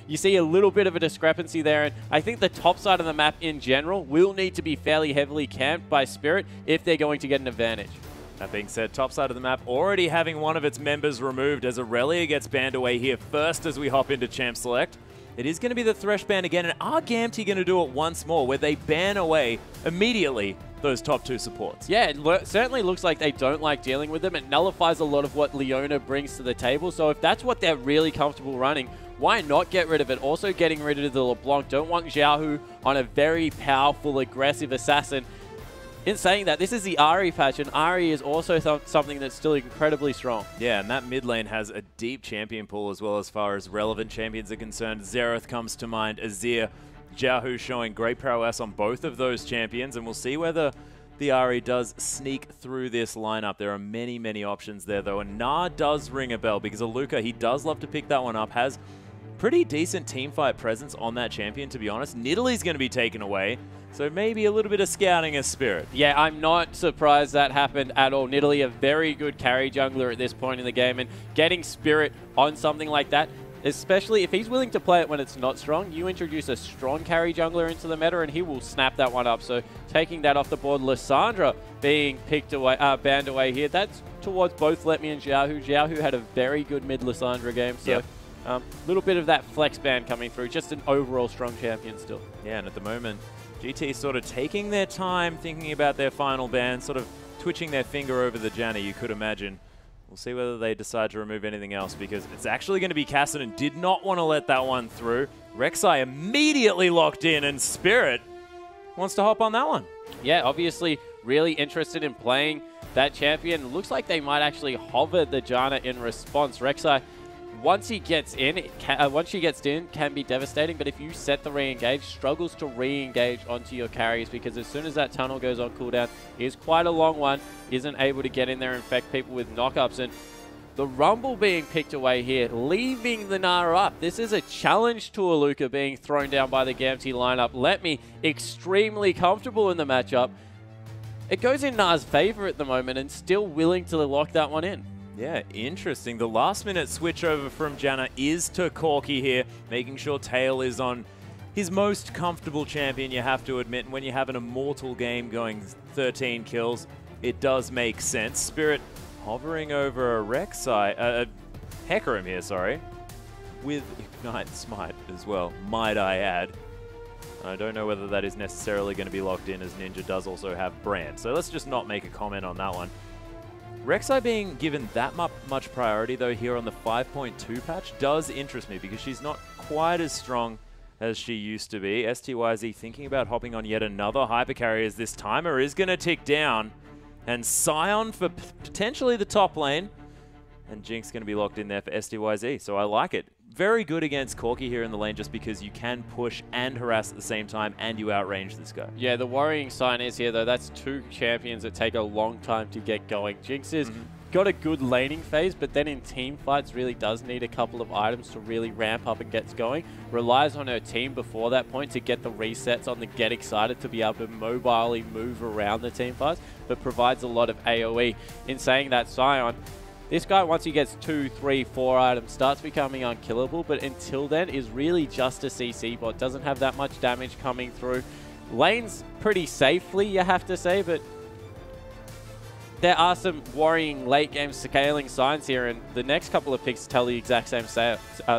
You see a little bit of a discrepancy there, and I think the top side of the map in general will need to be fairly heavily camped by Spirit if they're going to get an advantage. That being said, top side of the map already having one of its members removed as Aurelia gets banned away here first as we hop into Champ Select. It is going to be the Thresh ban again, and are Gamtee going to do it once more where they ban away immediately those top two supports? Yeah, it certainly looks like they don't like dealing with them. It nullifies a lot of what Leona brings to the table, so if that's what they're really comfortable running, why not get rid of it? Also getting rid of the LeBlanc. Don't want Xiaohu on a very powerful, aggressive assassin. In saying that, this is the Ahri patch, and Ahri is also something that's still incredibly strong. Yeah, and that mid lane has a deep champion pool as well as far as relevant champions are concerned. Xerath comes to mind, Azir, Xiaohu showing great prowess on both of those champions, and we'll see whether the Ahri does sneak through this lineup. There are many, many options there, though, and Nah does ring a bell because Aluka, he does love to pick that one up, has pretty decent teamfight presence on that champion, to be honest. Nidalee's going to be taken away, so maybe a little bit of scouting as Spirit. Yeah, I'm not surprised that happened at all. Nidalee, a very good carry jungler at this point in the game, and getting Spirit on something like that, especially if he's willing to play it when it's not strong, you introduce a strong carry jungler into the meta and he will snap that one up. So taking that off the board, Lissandra being picked away, banned away here, that's towards both Letme and Xiaohu. Xiaohu had a very good mid Lissandra game, so little bit of that flex ban coming through, just an overall strong champion still. Yeah, and at the moment, GT sort of taking their time, thinking about their final ban, sort of twitching their finger over the Janna, you could imagine. We'll see whether they decide to remove anything else, because it's actually going to be Kassadin. Did not want to let that one through. Rek'Sai immediately locked in, and Spirit wants to hop on that one. Yeah, obviously really interested in playing that champion. Looks like they might actually hover the Janna in response. Rek'Sai, once he gets in, once she gets in, can be devastating, but if you set the re-engage, struggles to re-engage onto your carries, because as soon as that tunnel goes on cooldown, it is quite a long one, isn't able to get in there and infect people with knockups, and the Rumble being picked away here, leaving the Nara up. This is a challenge to Aluka being thrown down by the Gamtee lineup. Letme extremely comfortable in the matchup. It goes in Nara's favor at the moment, and still willing to lock that one in. Yeah, interesting. The last-minute switch over from Janna is to Corki here, making sure Tail is on his most comfortable champion, you have to admit. And when you have an immortal game going 13 kills, it does make sense. Spirit hovering over a Rek'Sai, Hecarim here, sorry, with Ignite Smite as well, might I add. I don't know whether that is necessarily going to be locked in, as Ninja does also have Brand. So let's just not make a comment on that one. Rek'Sai being given that much priority, though, here on the 5.2 patch does interest me, because she's not quite as strong as she used to be. STYZ thinking about hopping on yet another hypercarry, as this timer is going to tick down. And Sion for potentially the top lane. And Jinx going to be locked in there for STYZ, so I like it. Very good against Corki here in the lane, just because you can push and harass at the same time, and you outrange this guy. Yeah, the worrying sign is here, though, that's two champions that take a long time to get going. Jinx has got a good laning phase, but then in team fights really does need a couple of items to really ramp up and get going. Relies on her team before that point to get the resets on the get excited, to be able to mobilely move around the team fights, but provides a lot of AoE. In saying that, Sion, this guy, once he gets 2, 3, 4 items, starts becoming unkillable, but until then is really just a CC bot. Doesn't have that much damage coming through. Lanes pretty safely, you have to say, but there are some worrying late game scaling signs here, and the next couple of picks tell the exact same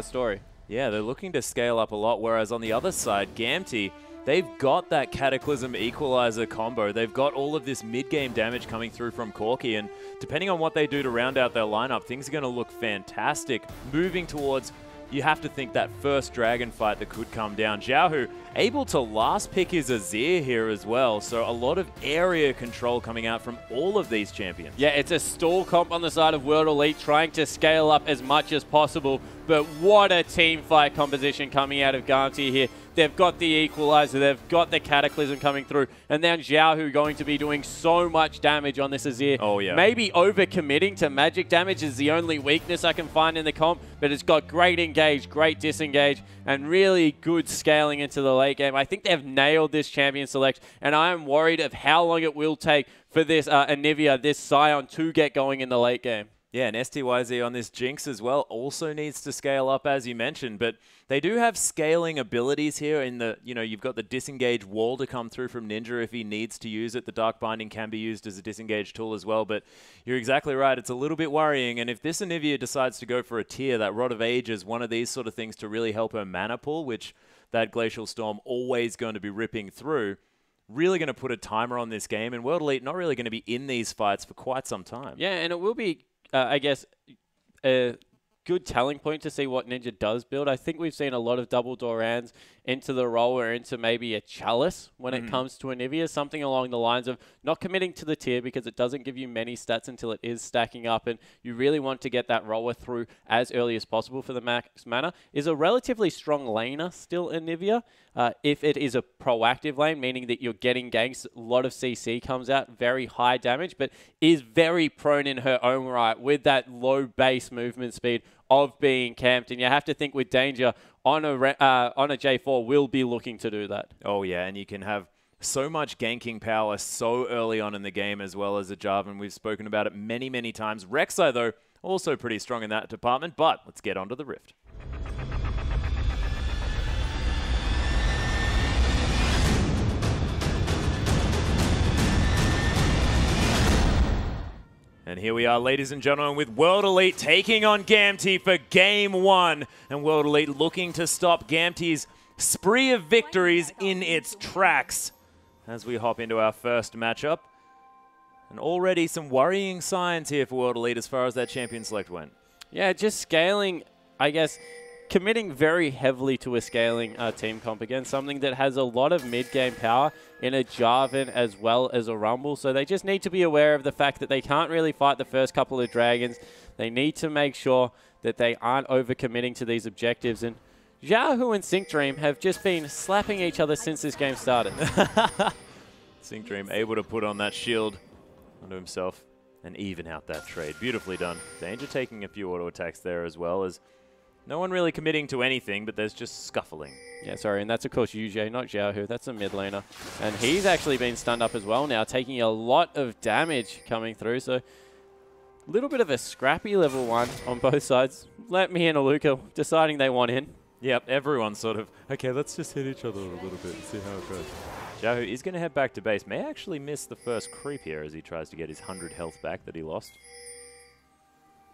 story. Yeah, they're looking to scale up a lot, whereas on the other side, Gamtee, they've got that Cataclysm Equalizer combo. They've got all of this mid-game damage coming through from Corki, and depending on what they do to round out their lineup, things are going to look fantastic. Moving towards, you have to think, that first dragon fight that could come down. Xiaohu able to last pick his Azir here as well, so a lot of area control coming out from all of these champions. Yeah, it's a stall comp on the side of World Elite, trying to scale up as much as possible, but what a team fight composition coming out of Gamtee here. They've got the Equalizer, they've got the Cataclysm coming through, and then Xiaohu going to be doing so much damage on this Azir. Oh, yeah. Maybe overcommitting to magic damage is the only weakness I can find in the comp, but it's got great engage, great disengage, and really good scaling into the late game. I think they've nailed this champion select, and I am worried of how long it will take for this Anivia, this Sion, to get going in the late game. Yeah, and STYZ on this Jinx as well also needs to scale up, as you mentioned, but they do have scaling abilities here in the, you've got the disengage wall to come through from Ninja if he needs to use it. The Dark Binding can be used as a disengage tool as well, but you're exactly right. It's a little bit worrying, and if this Anivia decides to go for a tier, that Rod of Age is one of these sort of things to really help her mana pool, which that Glacial Storm always going to be ripping through. Really going to put a timer on this game, and World Elite not really going to be in these fights for quite some time. Yeah, and it will be, I guess, a good telling point to see what Ninja does build. I think we've seen a lot of double Dorans into the role or into maybe a Chalice when it comes to Anivia, something along the lines of not committing to the tier because it doesn't give you many stats until it is stacking up, and you really want to get that roller through as early as possible for the max mana. Is a relatively strong laner still Anivia. If it is a proactive lane, meaning that you're getting ganks, a lot of CC comes out, very high damage, but is very prone in her own right with that low base movement speed of being camped. And you have to think with Danger on a J4 will be looking to do that. Oh yeah, and you can have so much ganking power so early on in the game as well as a Jarvan. We've spoken about it many, many times. Rek'Sai, though, also pretty strong in that department, but let's get onto the Rift. And here we are, ladies and gentlemen, with World Elite taking on Gamtee for Game 1. And World Elite looking to stop Gamtee's spree of victories in its tracks. As we hop into our first matchup. And already some worrying signs here for World Elite as far as that champion select went. Yeah, just scaling, I guess, committing very heavily to a scaling team comp again, something that has a lot of mid-game power in a Jarvan as well as a Rumble. So they just need to be aware of the fact that they can't really fight the first couple of dragons. They need to make sure that they aren't over-committing to these objectives. And Xiaohu and SyncDream have just been slapping each other since this game started. SyncDream able to put on that shield onto himself and even out that trade. Beautifully done. Danger taking a few auto attacks there as well as no one really committing to anything, but there's just scuffling. Yeah, sorry, and that's, of course, Yujie, not Xiaohu. That's a mid laner. And he's actually been stunned up as well now, taking a lot of damage coming through. So a little bit of a scrappy level 1 on both sides. Let me and Aluka deciding they want in. Yep, everyone's sort of, okay, let's just hit each other a little bit and see how it goes. Xiaohu is going to head back to base. May actually miss the first creep here as he tries to get his 100 health back that he lost.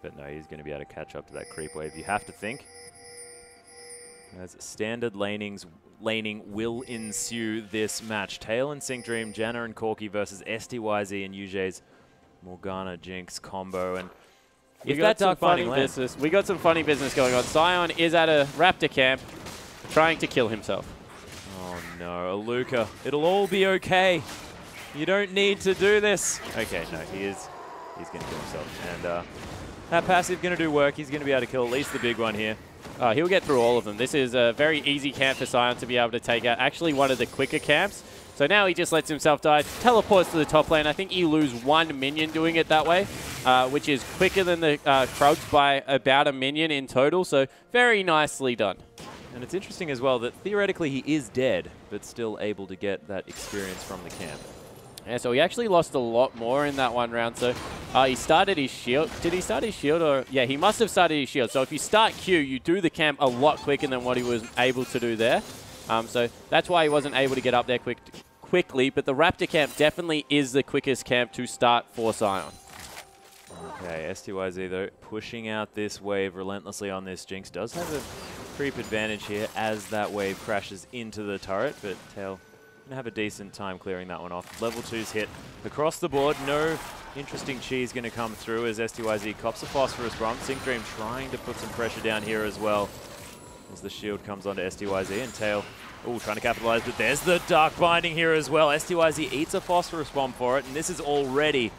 But no, he's going to be able to catch up to that creep wave. You have to think. As standard laning will ensue this match. Tail and SyncDream, Janna and Corki versus STYZ and Yujie's Morgana Jinx combo. And we got some funny business. We got some funny business going on. Sion is at a Raptor camp trying to kill himself. Oh no, Aluka. It'll all be okay. You don't need to do this. Okay, no, he's going to kill himself. And that passive going to do work. He's going to be able to kill at least the big one here. He'll get through all of them. This is a very easy camp for Sion to be able to take out. Actually, one of the quicker camps. So now he just lets himself die, teleports to the top lane. I think he loses 1 minion doing it that way, which is quicker than the Krugs by about a minion in total. So very nicely done. And it's interesting as well that theoretically he is dead, but still able to get that experience from the camp. Yeah, so he actually lost a lot more in that one round. So he started his shield. Did he start his shield? Or yeah, he must have started his shield. So if you start Q, you do the camp a lot quicker than what he was able to do there. So that's why he wasn't able to get up there quickly. But the Raptor camp definitely is the quickest camp to start for Sion. Okay, STYZ though, pushing out this wave relentlessly on this Jinx. Does have a creep advantage here as that wave crashes into the turret, but Tail gonna have a decent time clearing that one off. Level 2's hit across the board. No interesting cheese gonna come through as STYZ cops a phosphorus bomb. SyncDream trying to put some pressure down here as well as the shield comes onto STYZ and Tail. Oh, trying to capitalize, but there's the Dark Binding here as well. STYZ eats a phosphorus bomb for it, and this is already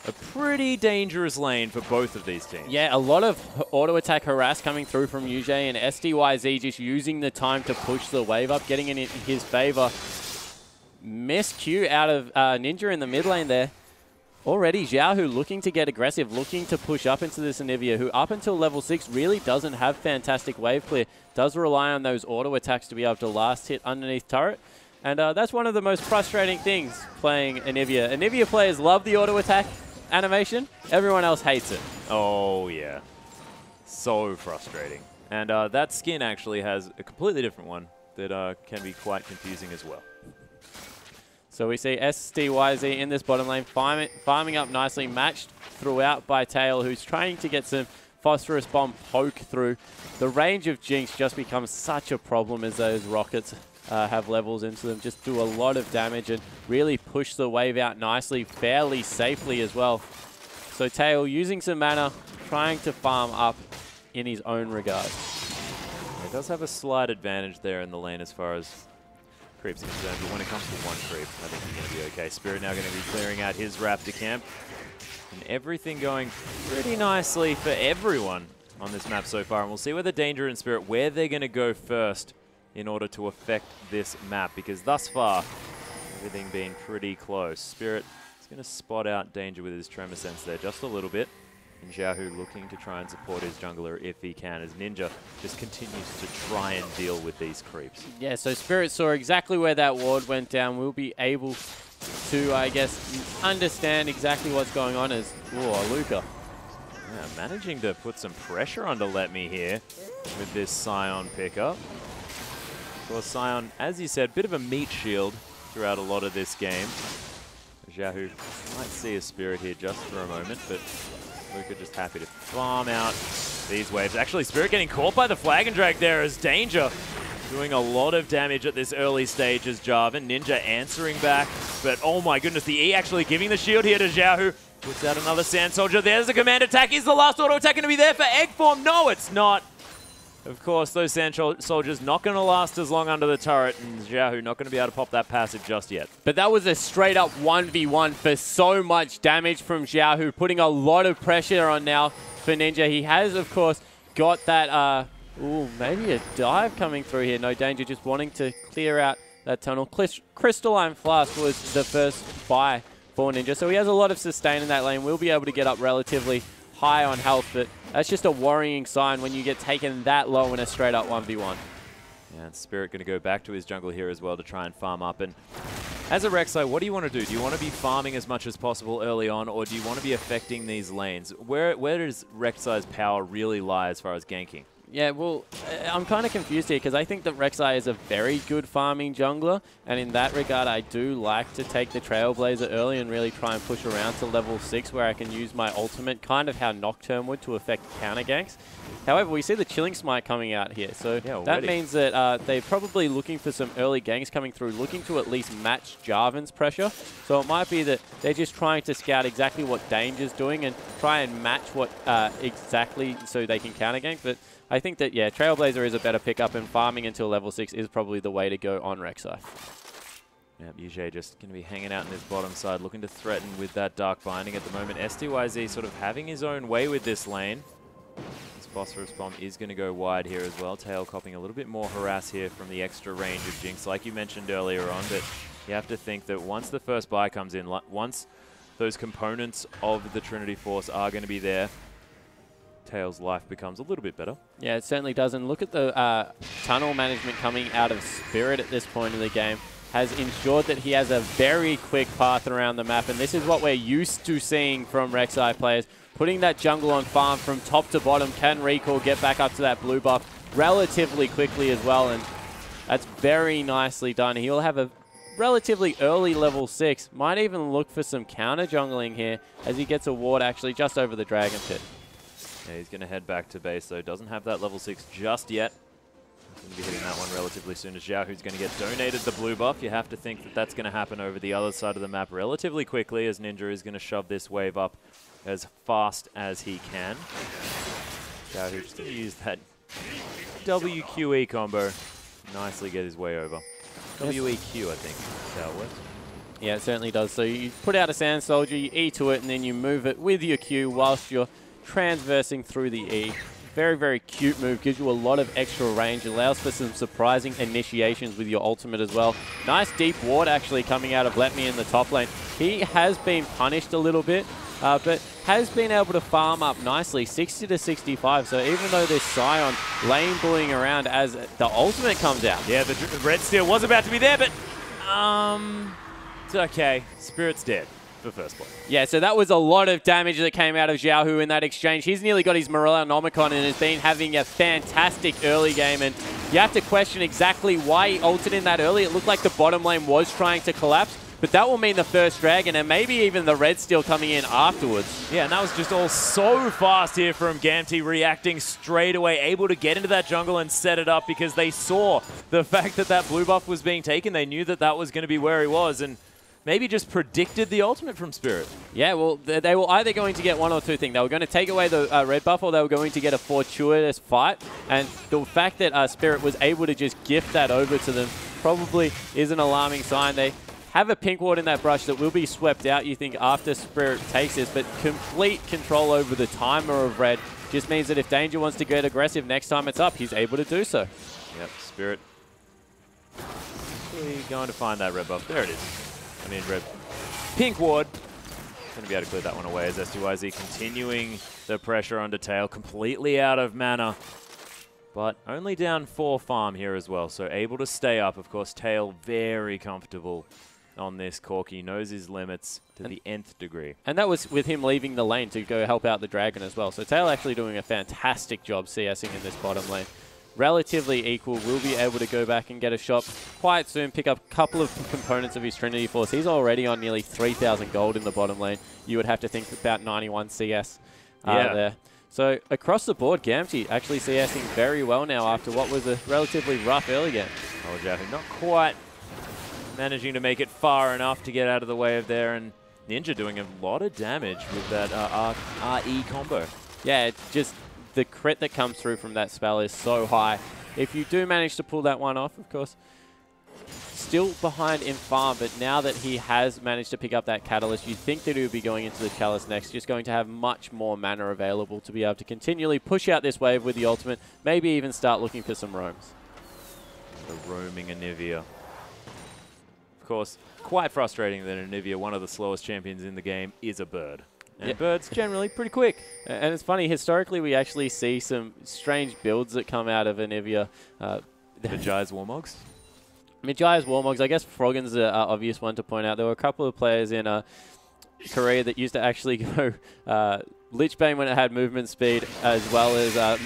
a pretty dangerous lane for both of these teams. Yeah, a lot of auto attack harass coming through from Yujie, and STYZ just using the time to push the wave up, getting it in his favor. Missed Q out of Ninja in the mid lane there. Already Xiaohu looking to get aggressive, looking to push up into this Anivia, who up until level 6 really doesn't have fantastic wave clear. Does rely on those auto attacks to be able to last hit underneath turret. And that's one of the most frustrating things playing Anivia. Anivia players love the auto attack. animation, everyone else hates it. Oh, yeah. So frustrating. And that skin actually has a completely different one that can be quite confusing as well. So we see SDYZ in this bottom lane, farming up nicely, matched throughout by Tail, who's trying to get some Phosphorus Bomb poke through. The range of Jinx just becomes such a problem as those rockets have levels into them. Just do a lot of damage and really push the wave out nicely, fairly safely as well. So Tail using some mana, trying to farm up in his own regard. He does have a slight advantage there in the lane as far as creeps are concerned, but when it comes to one creep, I think he's going to be okay. Spirit now going to be clearing out his Raptor camp. And everything going pretty nicely for everyone on this map so far. And we'll see whether Danger and Spirit, where they're going to go first in order to affect this map. Because thus far, everything been pretty close. Spirit is going to spot out Danger with his Tremor Sense there just a little bit. And Xiaohu looking to try and support his jungler if he can, as Ninja just continues to try and deal with these creeps. Yeah, so Spirit saw exactly where that ward went down. We'll be able to, I guess, understand exactly what's going on as, Luca. Yeah, managing to put some pressure onto Let Me here with this Scion pickup. Of course, Scion, as you said, bit of a meat shield throughout a lot of this game. Xiaohu might see a Spirit here just for a moment, but Luca just happy to farm out these waves. Actually, Spirit getting caught by the Flag and Drag there as Danger doing a lot of damage at this early stage as Jarvan. Ninja answering back, but oh my goodness, the E actually giving the shield here to Xiaohu. Puts out another Sand Soldier. There's the command attack. Is the last auto attack going to be there for Egg Form? No, it's not. Of course, those Sand Soldiers not going to last as long under the turret, and Xiaohu not going to be able to pop that passive just yet. But that was a straight-up 1v1 for so much damage from Xiaohu, putting a lot of pressure on now for Ninja. He has, of course, got that, maybe a dive coming through here. No Danger, just wanting to clear out that tunnel. Crystalline Flask was the first buy for Ninja, so he has a lot of sustain in that lane. We'll be able to get up relatively high on health, but that's just a worrying sign when you get taken that low in a straight-up 1v1. Yeah, and Spirit going to go back to his jungle here as well to try and farm up. And as a Rek'Sai, what do you want to do? Do you want to be farming as much as possible early on, or do you want to be affecting these lanes? Where does Rek'Sai's power really lie as far as ganking? Yeah, well, I'm kind of confused here because I think that Rek'Sai is a very good farming jungler, and in that regard, I do like to take the Trailblazer early and really try and push around to level 6 where I can use my ultimate, kind of how Nocturne would, to affect counter ganks. However, we see the Chilling Smite coming out here, so yeah, that means that they're probably looking for some early ganks coming through, looking to at least match Jarvan's pressure. So it might be that they're just trying to scout exactly what Danger's doing and try and match what exactly so they can counter gank. But I think that, yeah, Trailblazer is a better pickup, and farming until level 6 is probably the way to go on Rek'Sai. Yep, Yujie just going to be hanging out in his bottom side, looking to threaten with that Dark Binding at the moment. SDYZ sort of having his own way with this lane. This Phosphorus Bomb is going to go wide here as well. Tail copping a little bit more harass here from the extra range of Jinx, like you mentioned earlier on, but you have to think that once the first buy comes in, once those components of the Trinity Force are going to be there, Tail's life becomes a little bit better. Yeah, it certainly does. And look at the tunnel management coming out of Spirit at this point in the game. Has ensured that he has a very quick path around the map. And this is what we're used to seeing from Rek'Sai players. Putting that jungle on farm from top to bottom, can recall, get back up to that blue buff relatively quickly as well. And that's very nicely done. He'll have a relatively early level 6. Might even look for some counter jungling here as he gets a ward actually just over the Dragon Pit. Yeah, he's going to head back to base, though. Doesn't have that level 6 just yet. He's going to be hitting that one relatively soon as Xiaohu's going to get donated the blue buff. You have to think that that's going to happen over the other side of the map relatively quickly, as Ninja is going to shove this wave up as fast as he can. Xiaohu just going to use that WQE combo. Nicely get his way over. WEQ, I think, is how it works. Yeah, it certainly does. So you put out a Sand Soldier, you E to it, and then you move it with your Q whilst you're transversing through the E. Very, very cute move. Gives you a lot of extra range. Allows for some surprising initiations with your ultimate as well. Nice deep ward actually coming out of Let Me in the top lane. He has been punished a little bit, but has been able to farm up nicely, 60 to 65. So even though there's Scion lane bullying around as the ultimate comes out. Yeah, the red steel was about to be there, but it's okay. Spirit's dead. for first blood. Yeah, so that was a lot of damage that came out of Xiaohu in that exchange. He's nearly got his Morellonomicon and has been having a fantastic early game. And you have to question exactly why he ulted in that early. It looked like the bottom lane was trying to collapse. But that will mean the first dragon and maybe even the red steel coming in afterwards. Yeah, and that was just all so fast here from Gamtee, reacting straight away, able to get into that jungle and set it up because they saw the fact that that blue buff was being taken. They knew that that was going to be where he was and maybe just predicted the ultimate from Spirit. Yeah, well, they were either going to get one or two things. They were going to take away the red buff or they were going to get a fortuitous fight. And the fact that Spirit was able to just gift that over to them probably is an alarming sign. They have a pink ward in that brush that will be swept out, you think, after Spirit takes this, but complete control over the timer of red just means that if Danger wants to get aggressive next time it's up, he's able to do so. Yep, Spirit actually going to find that red buff. There it is. I mean, red. Pink ward. Going to be able to clear that one away as STYZ continuing the pressure onto Tail, completely out of mana. But only down 4 farm here as well, so able to stay up. Of course, Tail very comfortable on this. Corki knows his limits to the nth degree. And that was with him leaving the lane to go help out the dragon as well. So Tail actually doing a fantastic job CSing in this bottom lane. Relatively equal, will be able to go back and get a shot quite soon, pick up a couple of components of his Trinity Force. He's already on nearly 3,000 gold in the bottom lane. You would have to think about 91 CS there. So across the board, Gamtee actually CSing very well now after what was a relatively rough early game. Oh, Jaffy, not quite managing to make it far enough to get out of the way of there, and Ninja doing a lot of damage with that RE combo. Yeah, just the crit that comes through from that spell is so high. If you do manage to pull that one off, of course, still behind in farm, but now that he has managed to pick up that Catalyst, you think that he would be going into the Chalice next, just going to have much more mana available to be able to continually push out this wave with the ultimate, maybe even start looking for some roams. The roaming Anivia. Of course, quite frustrating that Anivia, one of the slowest champions in the game, is a bird. And birds generally pretty quick. And it's funny, historically we actually see some strange builds that come out of Anivia. Maji's Warmogs? Maji's Warmogs, I guess Froggen's an obvious one to point out. There were a couple of players in Korea that used to actually go Lichbane when it had movement speed, as well as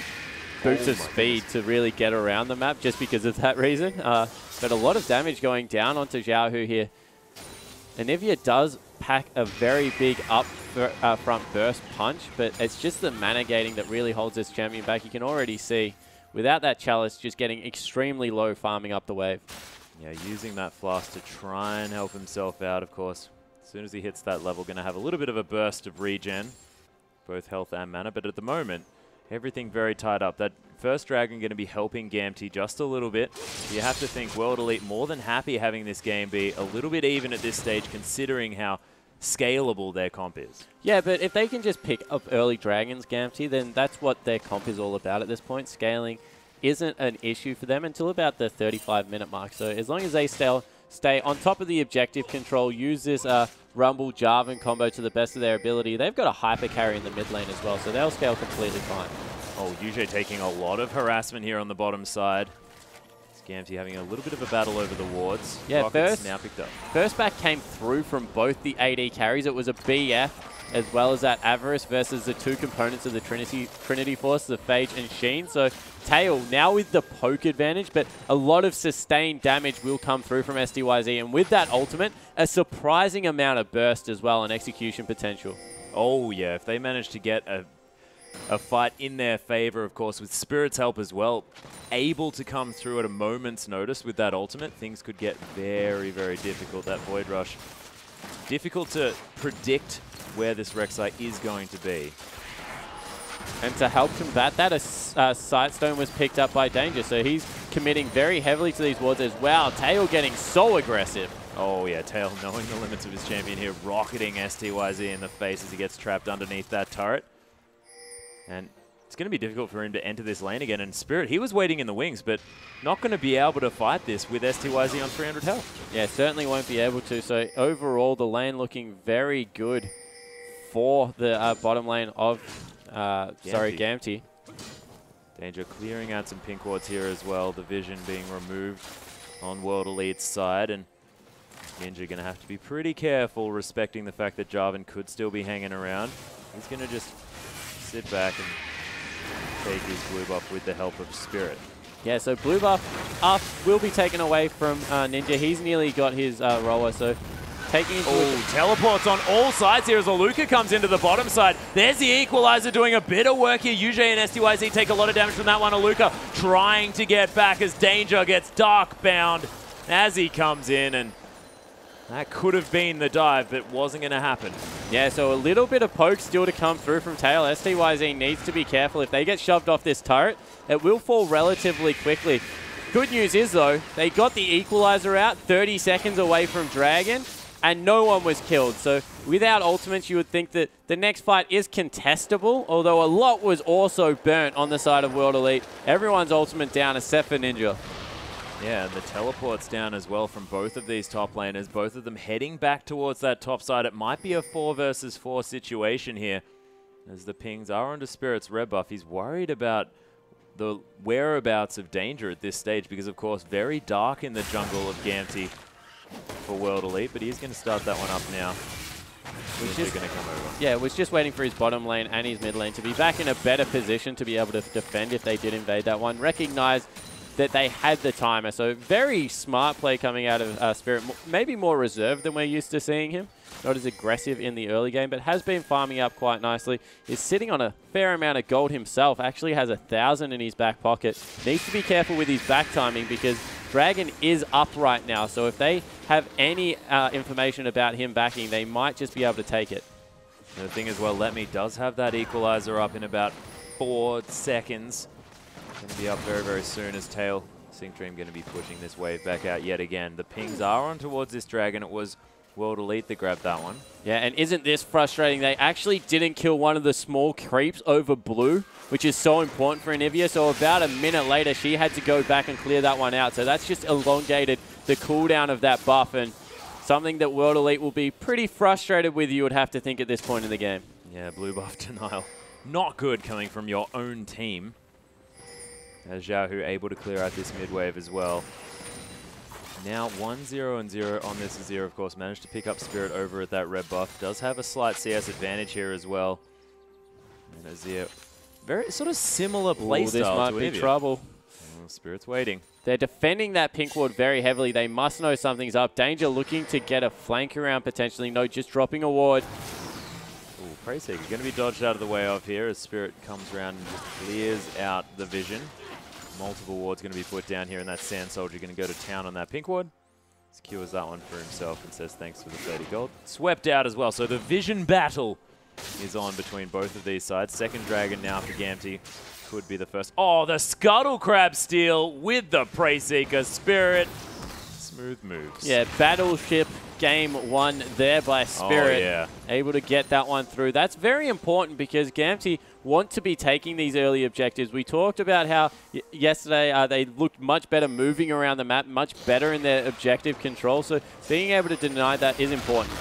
boots of speed to really get around the map just because of that reason. But a lot of damage going down onto Xiaohu here. Anivia does pack a very big front burst punch, but it's just the mana gating that really holds this champion back. You can already see, without that Chalice, just getting extremely low farming up the wave. Yeah, using that flask to try and help himself out, of course. As soon as he hits that level, going to have a little bit of a burst of regen, both health and mana, but at the moment, everything very tied up. That first dragon going to be helping Gamtee just a little bit. You have to think World Elite more than happy having this game be a little bit even at this stage, considering how scalable their comp is. Yeah, but if they can just pick up early dragons, Gamtee, then that's what their comp is all about at this point. Scaling isn't an issue for them until about the 35-minute mark. So as long as they stay on top of the objective control, use this Rumble Jarvan combo to the best of their ability, they've got a hyper carry in the mid lane as well, so they'll scale completely fine. Oh, Yuji taking a lot of harassment here on the bottom side. Gamtee having a little bit of a battle over the wards. Yeah, Rockets now picked up. First back came through from both the AD carries. It was a BF as well as that Avarice versus the two components of the Trinity Force, the Phage and Sheen. So Tail now with the poke advantage, but a lot of sustained damage will come through from STYZ. And with that ultimate, a surprising amount of burst as well and execution potential. Oh yeah, if they manage to get a fight in their favor, of course, with Spirit's help as well, able to come through at a moment's notice with that ultimate, things could get very, very difficult. That Void Rush, difficult to predict where this Rek'Sai is going to be. And to help combat that, a Sightstone was picked up by Danger, so he's committing very heavily to these wards as well. Tail getting so aggressive. Oh yeah, Tail knowing the limits of his champion here, rocketing STYZ in the face as he gets trapped underneath that turret. And it's going to be difficult for him to enter this lane again. And Spirit, he was waiting in the wings, but not going to be able to fight this with STYZ on 300 health. Yeah, certainly won't be able to. So overall, the lane looking very good for the bottom lane of, Gamtee. Danger clearing out some pink wards here as well. The vision being removed on World Elite's side. And Ninja going to have to be pretty careful, respecting the fact that Jarvan could still be hanging around. He's going to just sit back and take his blue buff with the help of Spirit. Yeah, so blue buff up will be taken away from Ninja. He's nearly got his roller, so taking his... Oh, teleports on all sides here as Aluka comes into the bottom side. There's the equalizer doing a bit of work here. UJ and STYZ take a lot of damage from that one. Aluka trying to get back as Danger gets dark bound as he comes in, and that could have been the dive, but wasn't going to happen. Yeah, so a little bit of poke still to come through from Tail. STYZ needs to be careful. If they get shoved off this turret, it will fall relatively quickly. Good news is, though, they got the equalizer out 30 seconds away from Dragon, and no one was killed. So without ultimates, you would think that the next fight is contestable, although a lot was also burnt on the side of World Elite. Everyone's ultimate down except for Ninja. Yeah, and the teleport's down as well from both of these top laners, both of them heading back towards that top side. It might be a 4 versus 4 situation here, as the pings are onto Spirit's red buff. He's worried about the whereabouts of Danger at this stage because, of course, very dark in the jungle of Gamtee for World Elite, but he's going to start that one up now. He's going to come over. Yeah, was just waiting for his bottom lane and his mid lane to be back in a better position to be able to defend if they did invade that one. Recognize that they had the timer, so very smart play coming out of Spirit. Maybe more reserved than we're used to seeing him. Not as aggressive in the early game, but has been farming up quite nicely. Is sitting on a fair amount of gold himself. Actually has 1,000 in his back pocket. Needs to be careful with his back timing because Dragon is up right now. So if they have any information about him backing, they might just be able to take it. The thing as well, Let Me does have that equalizer up in about 4 seconds. Going to be up very, very soon as Tail. Syncdream going to be pushing this wave back out yet again. The pings are on towards this Dragon. It was World Elite that grabbed that one. Yeah, and isn't this frustrating? They actually didn't kill one of the small creeps over blue, which is so important for Anivia. So about a minute later, she had to go back and clear that one out. So that's just elongated the cooldown of that buff, and something that World Elite will be pretty frustrated with, you would have to think, at this point in the game. Yeah, blue buff denial. Not good coming from your own team. As Xiaohu able to clear out this mid wave as well. Now 1-0-0 on this Azir, of course. Managed to pick up Spirit over at that red buff. Does have a slight CS advantage here as well. And Azir, very sort of similar playstyle to This might be trouble. Oh, Spirit's waiting. They're defending that pink ward very heavily. They must know something's up. Danger looking to get a flank around potentially. No, just dropping a ward. Ooh, Preyseeker going to be dodged out of the way of here as Spirit comes around and just clears out the vision. Multiple wards going to be put down here, and that Sand Soldier going to go to town on that pink ward. Secures that one for himself and says thanks for the 30 gold. Swept out as well, so the vision battle is on between both of these sides. Second Dragon now for Gamtee. Could be the first. Oh, the Scuttle Crab steal with the Preyseeker. Spirit. Smooth moves. Yeah, Battleship game 1 there by Spirit. Oh, yeah. Able to get that one through. That's very important because Gamtee want to be taking these early objectives. We talked about how yesterday they looked much better moving around the map, much better in their objective control. So being able to deny that is important.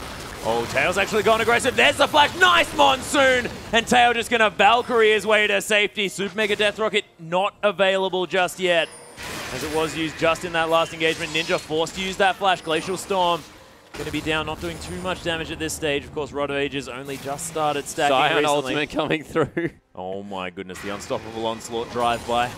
Oh, Tail's actually gone aggressive. There's the flash. Nice Monsoon. And Tail just going to Valkyrie his way to safety. Super Mega Death Rocket not available just yet, as it was used just in that last engagement. Ninja forced to use that flash. Glacial Storm going to be down, not doing too much damage at this stage. Of course, Rod of Ages only just started stacking Zion recently. ultimate coming through. Oh my goodness, the Unstoppable Onslaught drive-by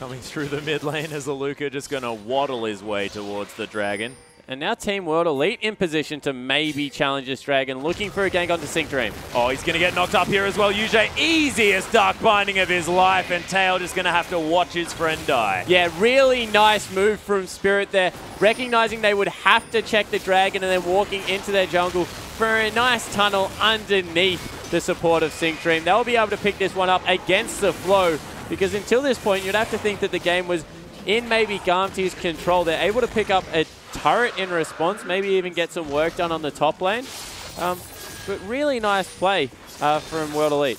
coming through the mid lane as Aluka just going to waddle his way towards the Dragon. And now Team World Elite in position to maybe challenge this Dragon, looking for a gank onto Syncdream. Oh, he's going to get knocked up here as well. UJ, easiest Dark Binding of his life, and Tail just going to have to watch his friend die. Yeah, really nice move from Spirit there, recognizing they would have to check the Dragon and then walking into their jungle for a nice tunnel underneath the support of Syncdream. They'll be able to pick this one up against the flow, because until this point, you'd have to think that the game was in maybe Gamtee's control. They're able to pick up a turret in response, maybe even get some work done on the top lane. But really nice play from World Elite.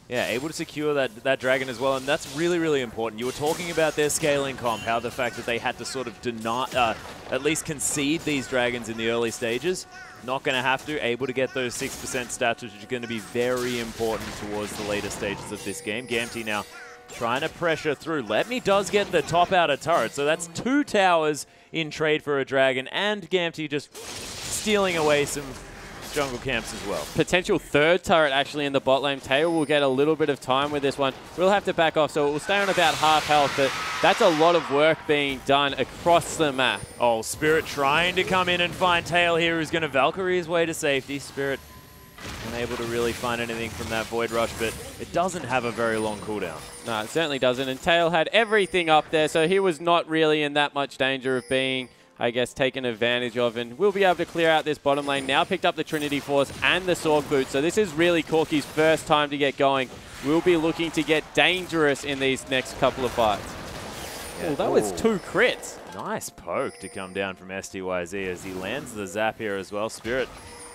Yeah, able to secure that Dragon as well, and that's really, really important. You were talking about their scaling comp, how the fact that they had to sort of deny, at least concede these Dragons in the early stages. Not going to have to, able to get those 6% stats, which is going to be very important towards the later stages of this game. Gamtee now trying to pressure through. Let Me does get the top outer turret, so that's 2 towers in trade for a dragon, and Gamtee just stealing away some jungle camps as well. Potential third turret actually in the bot lane. Tail will get a little bit of time with this one. We'll have to back off, so it will stay on about half health, but that's a lot of work being done across the map. Oh, Spirit trying to come in and find Tail here, who's going to Valkyrie his way to safety. Spirit unable to really find anything from that Void Rush, but it doesn't have a very long cooldown. No, it certainly doesn't, and Tail had everything up there, so he was not really in that much danger of being, I guess, taken advantage of, and we'll be able to clear out this bottom lane. Now picked up the Trinity Force and the Sword Boot, so this is really Corki's first time to get going. We'll be looking to get dangerous in these next couple of fights. Yeah. Oh, that was 2 crits. Nice poke to come down from STYZ as he lands the zap here as well. Spirit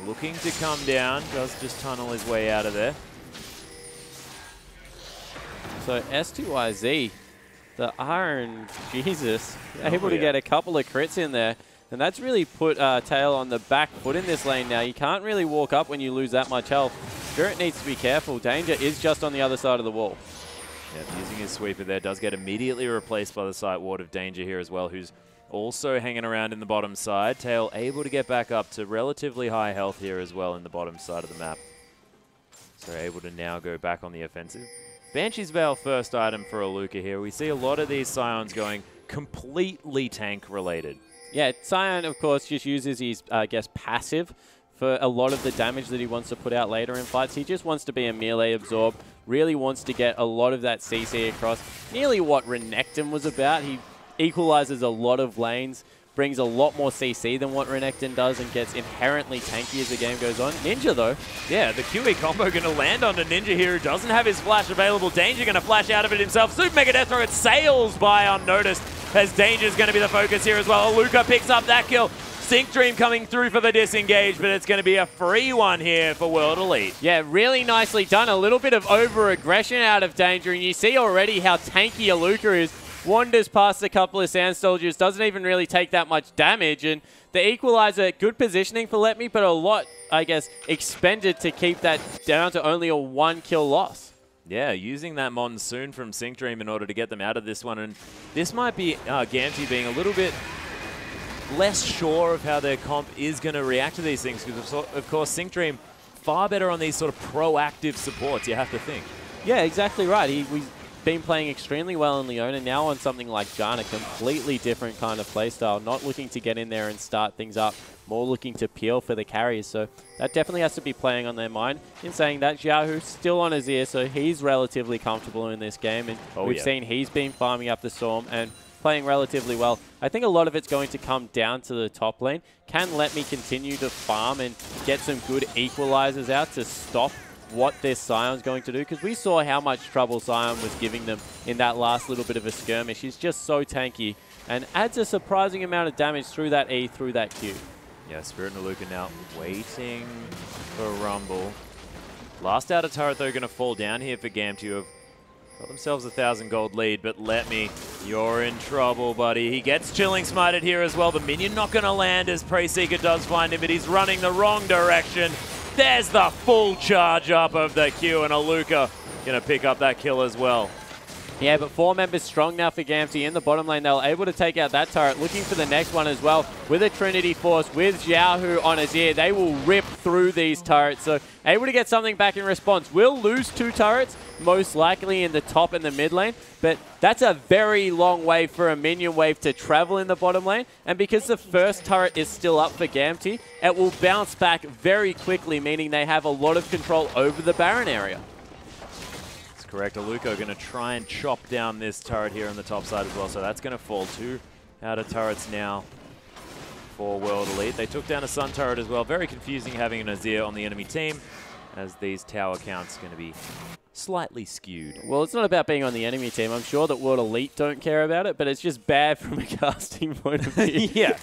looking to come down, does just tunnel his way out of there. So STYZ, the Iron Jesus, able to get a couple of crits in there. And that's really put Tail on the back foot in this lane now. You can't really walk up when you lose that much health. Spirit needs to be careful. Danger is just on the other side of the wall. Yeah, using his sweeper there, does get immediately replaced by the Sight Ward of Danger here as well, who's also hanging around in the bottom side. Tail able to get back up to relatively high health here as well in the bottom side of the map. So able to now go back on the offensive. Banshee's Veil first item for Aluka here. We see a lot of these Scions going completely tank related. Yeah, Scion, of course, just uses his, I guess, passive for a lot of the damage that he wants to put out later in fights. He just wants to be a melee absorb, really wants to get a lot of that CC across. Nearly what Renekton was about. He equalizes a lot of lanes, brings a lot more CC than what Renekton does, and gets inherently tanky as the game goes on. Ninja, though. Yeah, the QE combo going to land onto Ninja here, who doesn't have his flash available. Danger going to flash out of it himself. Super Mega Death Throw, it sails by unnoticed, as Danger's going to be the focus here as well. Aluka picks up that kill. Sync Dream coming through for the disengage, but it's going to be a free one here for World Elite. Yeah, really nicely done. A little bit of over-aggression out of Danger, and you see already how tanky Aluka is. Wanders past a couple of Sand Soldiers, doesn't even really take that much damage, and the Equalizer, good positioning for Let Me, but a lot, I guess, expended to keep that down to only a 1-kill loss. Yeah, using that Monsoon from Sync Dream in order to get them out of this one, and this might be Gamtee being a little bit less sure of how their comp is going to react to these things, because of course Sync Dream far better on these sort of proactive supports, you have to think. Yeah, exactly right. We've been playing extremely well in Leona, now on something like Janna, completely different kind of playstyle, not looking to get in there and start things up, more looking to peel for the carries, so that definitely has to be playing on their mind. In saying that, Xiaohu's still on his ear, so he's relatively comfortable in this game, and we've seen he's been farming up the Storm and playing relatively well. I think a lot of it's going to come down to the top lane. Can Let Me continue to farm and get some good equalizers out to stop what this Scion's going to do? Because we saw how much trouble Scion was giving them in that last little bit of a skirmish. He's just so tanky and adds a surprising amount of damage through that E, through that Q. Yeah, Spirit and Aluka now waiting for Rumble. Last outer turret, though, going to fall down here for Gamtee, who have got themselves a 1,000 gold lead, but Let Me, you're in trouble, buddy. He gets Chilling Smited here as well. The minion not going to land as Prey Seeker does find him, but he's running the wrong direction. There's the full charge up of the Q, and Aluka going to pick up that kill as well. Yeah, but 4 members strong now for Gamtee in the bottom lane. They were able to take out that turret, looking for the next one as well. With a Trinity Force, with Xiaohu on his ear, they will rip through these turrets. So able to get something back in response. Will lose 2 turrets, most likely in the top and the mid lane, but that's a very long way for a minion wave to travel in the bottom lane. And because the first turret is still up for Gamtee, it will bounce back very quickly, meaning they have a lot of control over the Baron area. Correct. Aluka going to try and chop down this turret here on the top side as well, so that's going to fall. 2 outer turrets now for World Elite. They took down a Sun turret as well. Very confusing having an Azir on the enemy team, as these tower counts going to be slightly skewed. Well, it's not about being on the enemy team. I'm sure that World Elite don't care about it, but it's just bad from a casting point of view. Yeah.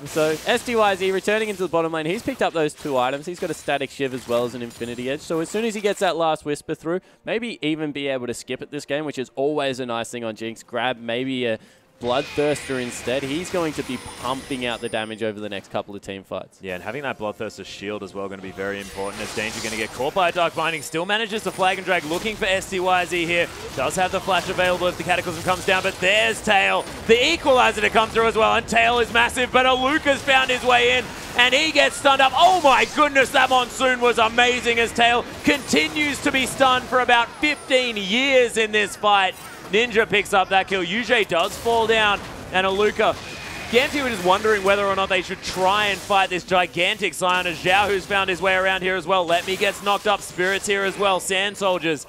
So STYZ returning into the bottom lane. He's picked up those 2 items. He's got a Static Shiv as well as an Infinity Edge. So as soon as he gets that last Whisper through, maybe even be able to skip it this game, which is always a nice thing on Jinx. Grab maybe a Bloodthirster instead, he's going to be pumping out the damage over the next couple of team fights. Yeah, and having that Bloodthirster shield as well going to be very important, as Danger going to get caught by a Dark Binding. Still manages to flag and drag, looking for STYZ here. Does have the flash available if the Cataclysm comes down, but there's Tail. The Equalizer to come through as well, and Tail is massive, but Aluka's found his way in, and he gets stunned up. Oh my goodness, that Monsoon was amazing, as Tail continues to be stunned for about 15 years in this fight. Ninja picks up that kill. Yujay does fall down, and Aluka. Gamtee was just wondering whether or not they should try and fight this gigantic Scion, as Zhao, who's found his way around here as well. Let Me gets knocked up. Spirit's here as well. Sand Soldiers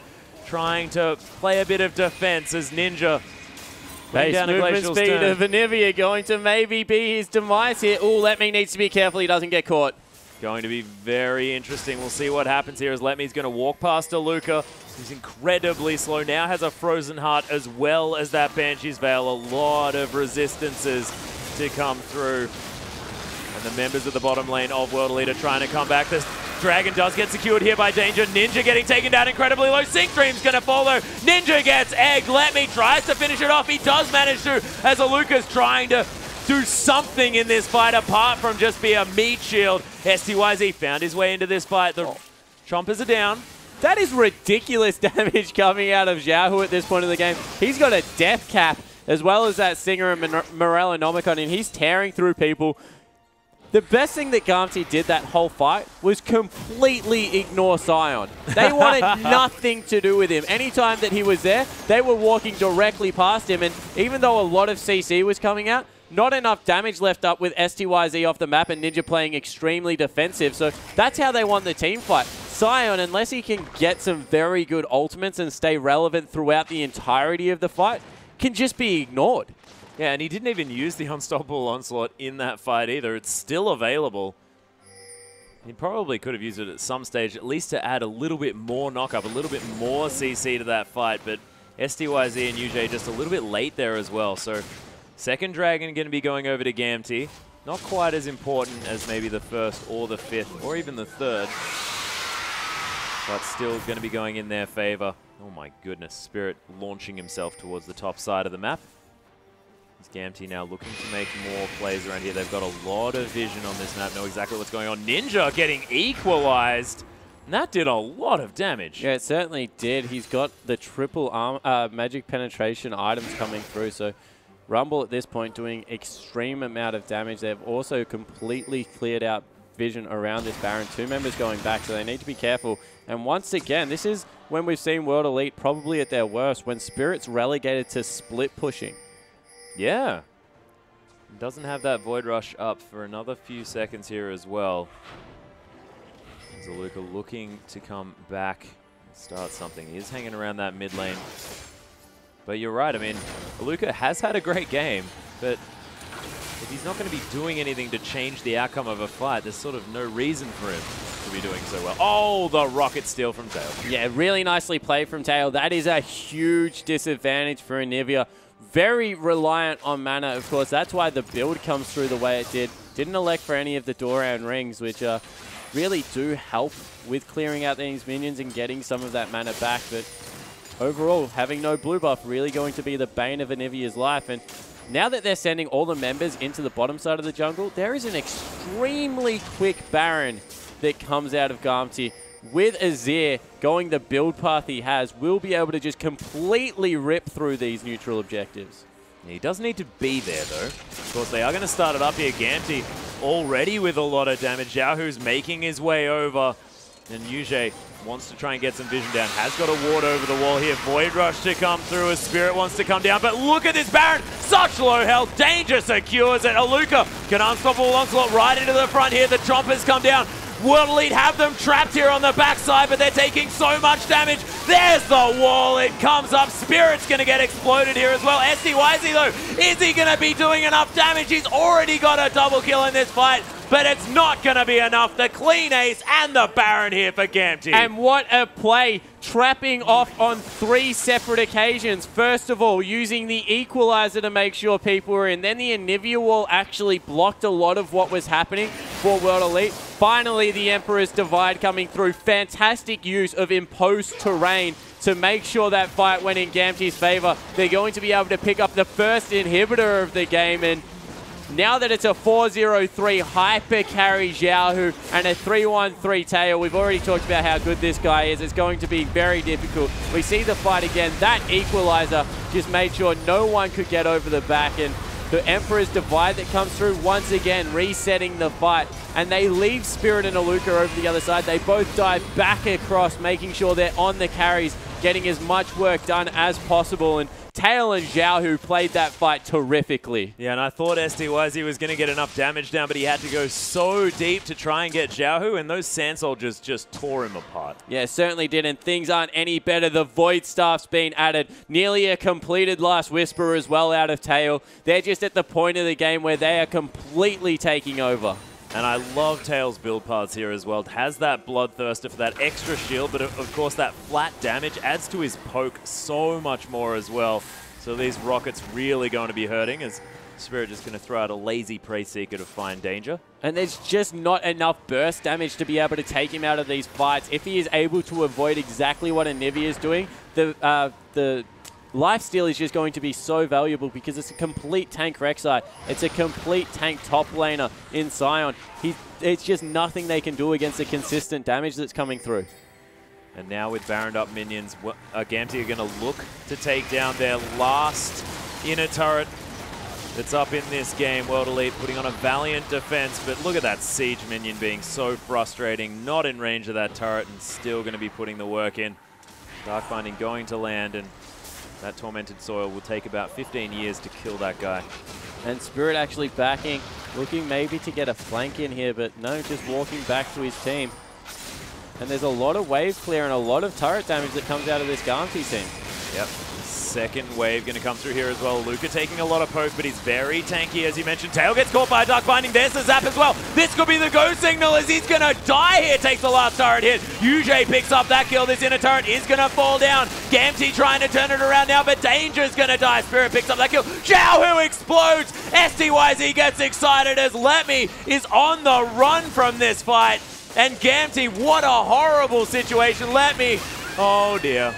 trying to play a bit of defense as Ninja. Base movement speed of Anivia going to maybe be his demise here. Oh, Let Me needs to be careful he doesn't get caught. Going to be very interesting. We'll see what happens here, as Let Me's going to walk past Aluka. He's incredibly slow. Now has a Frozen Heart as well as that Banshee's Veil. A lot of resistances to come through. And the members of the bottom lane of World Elite are trying to come back. This Dragon does get secured here by Danger. Ninja getting taken down incredibly low. Sync Dream's going to fall though. Ninja gets egged. Let Me tries to finish it off. He does manage to, as Aluka's trying to do something in this fight apart from just be a meat shield. STYZ found his way into this fight. The Chompers are down. That is ridiculous damage coming out of Zhao at this point in the game. He's got a death cap as well as that Singer and Morellonomicon, and he's tearing through people. The best thing that Gamtee did that whole fight was completely ignore Scion. They wanted nothing to do with him. Anytime that he was there, they were walking directly past him, and even though a lot of CC was coming out, not enough damage left up with STYZ off the map and Ninja playing extremely defensive. So that's how they won the team fight. Scion, unless he can get some very good ultimates and stay relevant throughout the entirety of the fight, can just be ignored. Yeah, and he didn't even use the Unstoppable Onslaught in that fight either. It's still available. He probably could have used it at some stage, at least to add a little bit more knock-up, a little bit more CC to that fight. But STYZ and UJ just a little bit late there as well. So second Dragon going to be going over to Gamtee. Not quite as important as maybe the first or the fifth or even the third. But still going to be going in their favor. Oh my goodness, Spirit launching himself towards the top side of the map. Is Gamtee now looking to make more plays around here. They've got a lot of vision on this map, know exactly what's going on. Ninja getting equalized. And that did a lot of damage. Yeah, it certainly did. He's got the triple magic penetration items coming through. So Rumble at this point doing extreme amount of damage. They've also completely cleared out vision around this Baron. Two members going back, so they need to be careful. And once again, this is when we've seen World Elite probably at their worst, when Spirit's relegated to split pushing. Yeah. Doesn't have that Void Rush up for another few seconds here as well. Aluka looking to come back and start something. He is hanging around that mid lane. But you're right, I mean, Aluka has had a great game, but if he's not going to be doing anything to change the outcome of a fight, there's sort of no reason for him to be doing so well. Oh, the rocket steal from Tail. Yeah, really nicely played from Tail. That is a huge disadvantage for Anivia. Very reliant on mana, of course. That's why the build comes through the way it did. Didn't elect for any of the Doran rings, which really do help with clearing out these minions and getting some of that mana back. But overall, having no blue buff really going to be the bane of Anivia's life. And now that they're sending all the members into the bottom side of the jungle, there is an extremely quick Baron that comes out of Gamtee. With Azir going the build path he has, we'll be able to just completely rip through these neutral objectives. He does need to be there, though. Of course, they are going to start it up here. Gamtee already with a lot of damage. Xiaohu's making his way over. And Yujay wants to try and get some vision down. Has got a ward over the wall here. Void Rush to come through as Spirit wants to come down. But look at this Baron. Such low health. Danger secures it. Aluka can Unstoppable Onslaught right into the front here. The Chompers come down. World Elite have them trapped here on the backside, but they're taking so much damage. There's the wall. It comes up. Spirit's going to get exploded here as well. STYZ, though, is he going to be doing enough damage? He's already got a double kill in this fight, but it's not going to be enough. The clean ace and the Baron here for Gamtee. And what a play. Trapping off on 3 separate occasions. First of all, using the equalizer to make sure people were in. Then the Anivia wall actually blocked a lot of what was happening for World Elite. Finally, the Emperor's Divide coming through. Fantastic use of imposed terrain to make sure that fight went in Gamtee's favor. They're going to be able to pick up the first inhibitor of the game, and now that it's a 4-0-3 hyper carry Xiaohu and a 3-1-3 Tail, we've already talked about how good this guy is. It's going to be very difficult. We see the fight again. That equalizer just made sure no one could get over the back, and the Emperor's Divide that comes through once again, resetting the fight. And they leave Spirit and Aluka over the other side. They both dive back across, making sure they're on the carries, getting as much work done as possible. And Tail and Xiaohu played that fight terrifically. Yeah, and I thought STYZ was going to get enough damage down, but he had to go so deep to try and get Xiaohu, and those Sand Soldiers just tore him apart. Yeah, certainly did, and things aren't any better. The Void Staff's been added. Nearly a completed Last Whisper as well out of Tail. They're just at the point of the game where they are completely taking over. And I love Tail's build paths here as well. Has that Bloodthirster for that extra shield, but of course that flat damage adds to his poke so much more as well. So these rockets really going to be hurting, as Spirit just going to throw out a lazy Prey Seeker to find danger. And there's just not enough burst damage to be able to take him out of these fights. If he is able to avoid exactly what Anivia is doing, the lifesteal is just going to be so valuable because it's a complete tank Rek'Sai. It's a complete tank top laner in Sion. It's just nothing they can do against the consistent damage that's coming through. And now with Baroned up minions, Gamtee are going to look to take down their last inner turret that's up in this game. World Elite putting on a valiant defense, but look at that Siege minion being so frustrating. Not in range of that turret and still going to be putting the work in. Darkbinding going to land, and that Tormented Soil will take about 15 years to kill that guy. And Spirit actually backing, looking maybe to get a flank in here, but no, just walking back to his team. And there's a lot of wave clear and a lot of turret damage that comes out of this Gamtee team. Yep. Second wave going to come through here as well. Luca taking a lot of poke, but he's very tanky, as you mentioned. Tail gets caught by a Dark Binding. There's the zap as well. This could be the go signal, as he's going to die here. Takes the last turret hit. UJ picks up that kill. This inner turret is going to fall down. Gamtee trying to turn it around now, but Danger's going to die. Spirit picks up that kill. Xiaohu explodes. STYZ gets excited as Letme is on the run from this fight. And Gamtee, what a horrible situation. Letme, oh dear.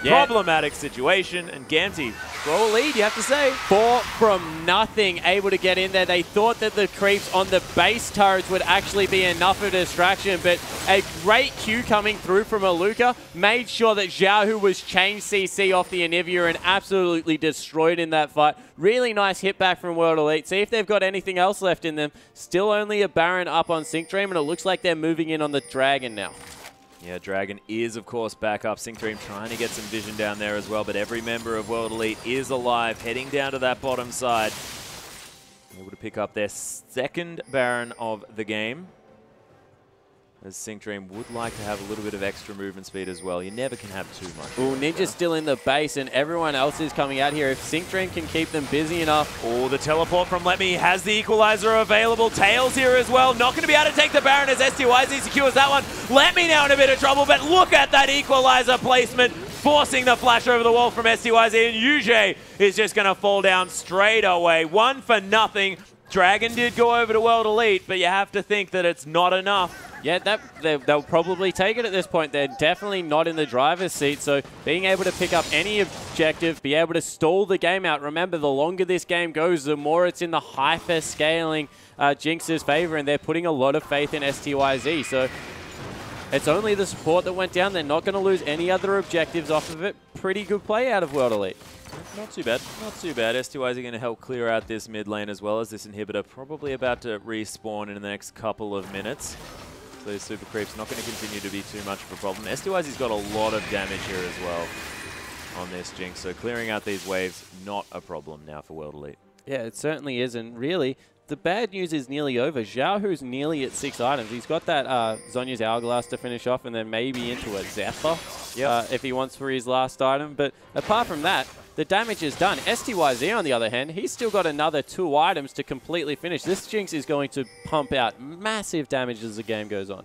Yeah. Problematic situation, and Gamtee throw a lead, you have to say. 4 from nothing, able to get in there. They thought that the creeps on the base turrets would actually be enough of a distraction, but a great Q coming through from Aluka made sure that Xiaohu was changed CC off the Anivia and absolutely destroyed in that fight. Really nice hit back from World Elite. See if they've got anything else left in them. Still only a Baron up on Sync Dream, and it looks like they're moving in on the Dragon now. Yeah, Dragon is, of course, back up. Sync Dream trying to get some vision down there as well, but every member of World Elite is alive, heading down to that bottom side. Able to pick up their second Baron of the game, as Sync Dream would like to have a little bit of extra movement speed as well. You never can have too much. Oh, Ninja's still in the base, and everyone else is coming out here. If Sync Dream can keep them busy enough. Oh, the teleport from Letme has the equalizer available. Tails here as well. Not going to be able to take the Baron as STYZ secures that one. Letme now in a bit of trouble, but look at that equalizer placement, forcing the flash over the wall from STYZ, and UJ is just going to fall down straight away. 1 for nothing. Dragon did go over to World Elite, but you have to think that it's not enough. Yeah, they'll probably take it at this point. They're definitely not in the driver's seat, so being able to pick up any objective, be able to stall the game out. Remember, the longer this game goes, the more it's in the hyper-scaling Jinx's favor, and they're putting a lot of faith in STYZ. So it's only the support that went down. They're not going to lose any other objectives off of it. Pretty good play out of World Elite. Not too bad. Not too bad. STYZ are going to help clear out this mid lane as well, as this inhibitor probably about to respawn in the next couple of minutes. So these super creeps not going to continue to be too much of a problem. STYZ's got a lot of damage here as well on this Jinx, so clearing out these waves, not a problem now for World Elite. Yeah, it certainly is, and really, the bad news is nearly over. Xiaohu's nearly at 6 items. He's got that Zhonya's Hourglass to finish off, and then maybe into a Zephyr if he wants for his last item. But apart from that, the damage is done. STYZ, on the other hand, he's still got another 2 items to completely finish. This Jinx is going to pump out massive damage as the game goes on.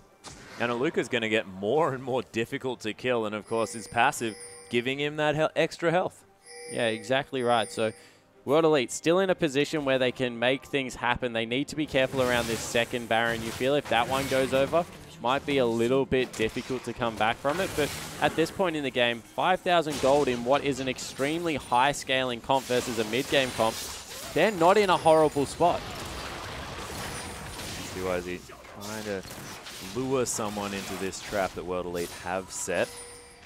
And Aluka's going to get more and more difficult to kill, and of course his passive giving him that extra health. Yeah, exactly right. So World Elite still in a position where they can make things happen. They need to be careful around this second Baron. You feel if that one goes over, might be a little bit difficult to come back from it. But at this point in the game, 5,000 gold in what is an extremely high scaling comp versus a mid-game comp, they're not in a horrible spot. ESTYZ trying to lure someone into this trap that World Elite have set.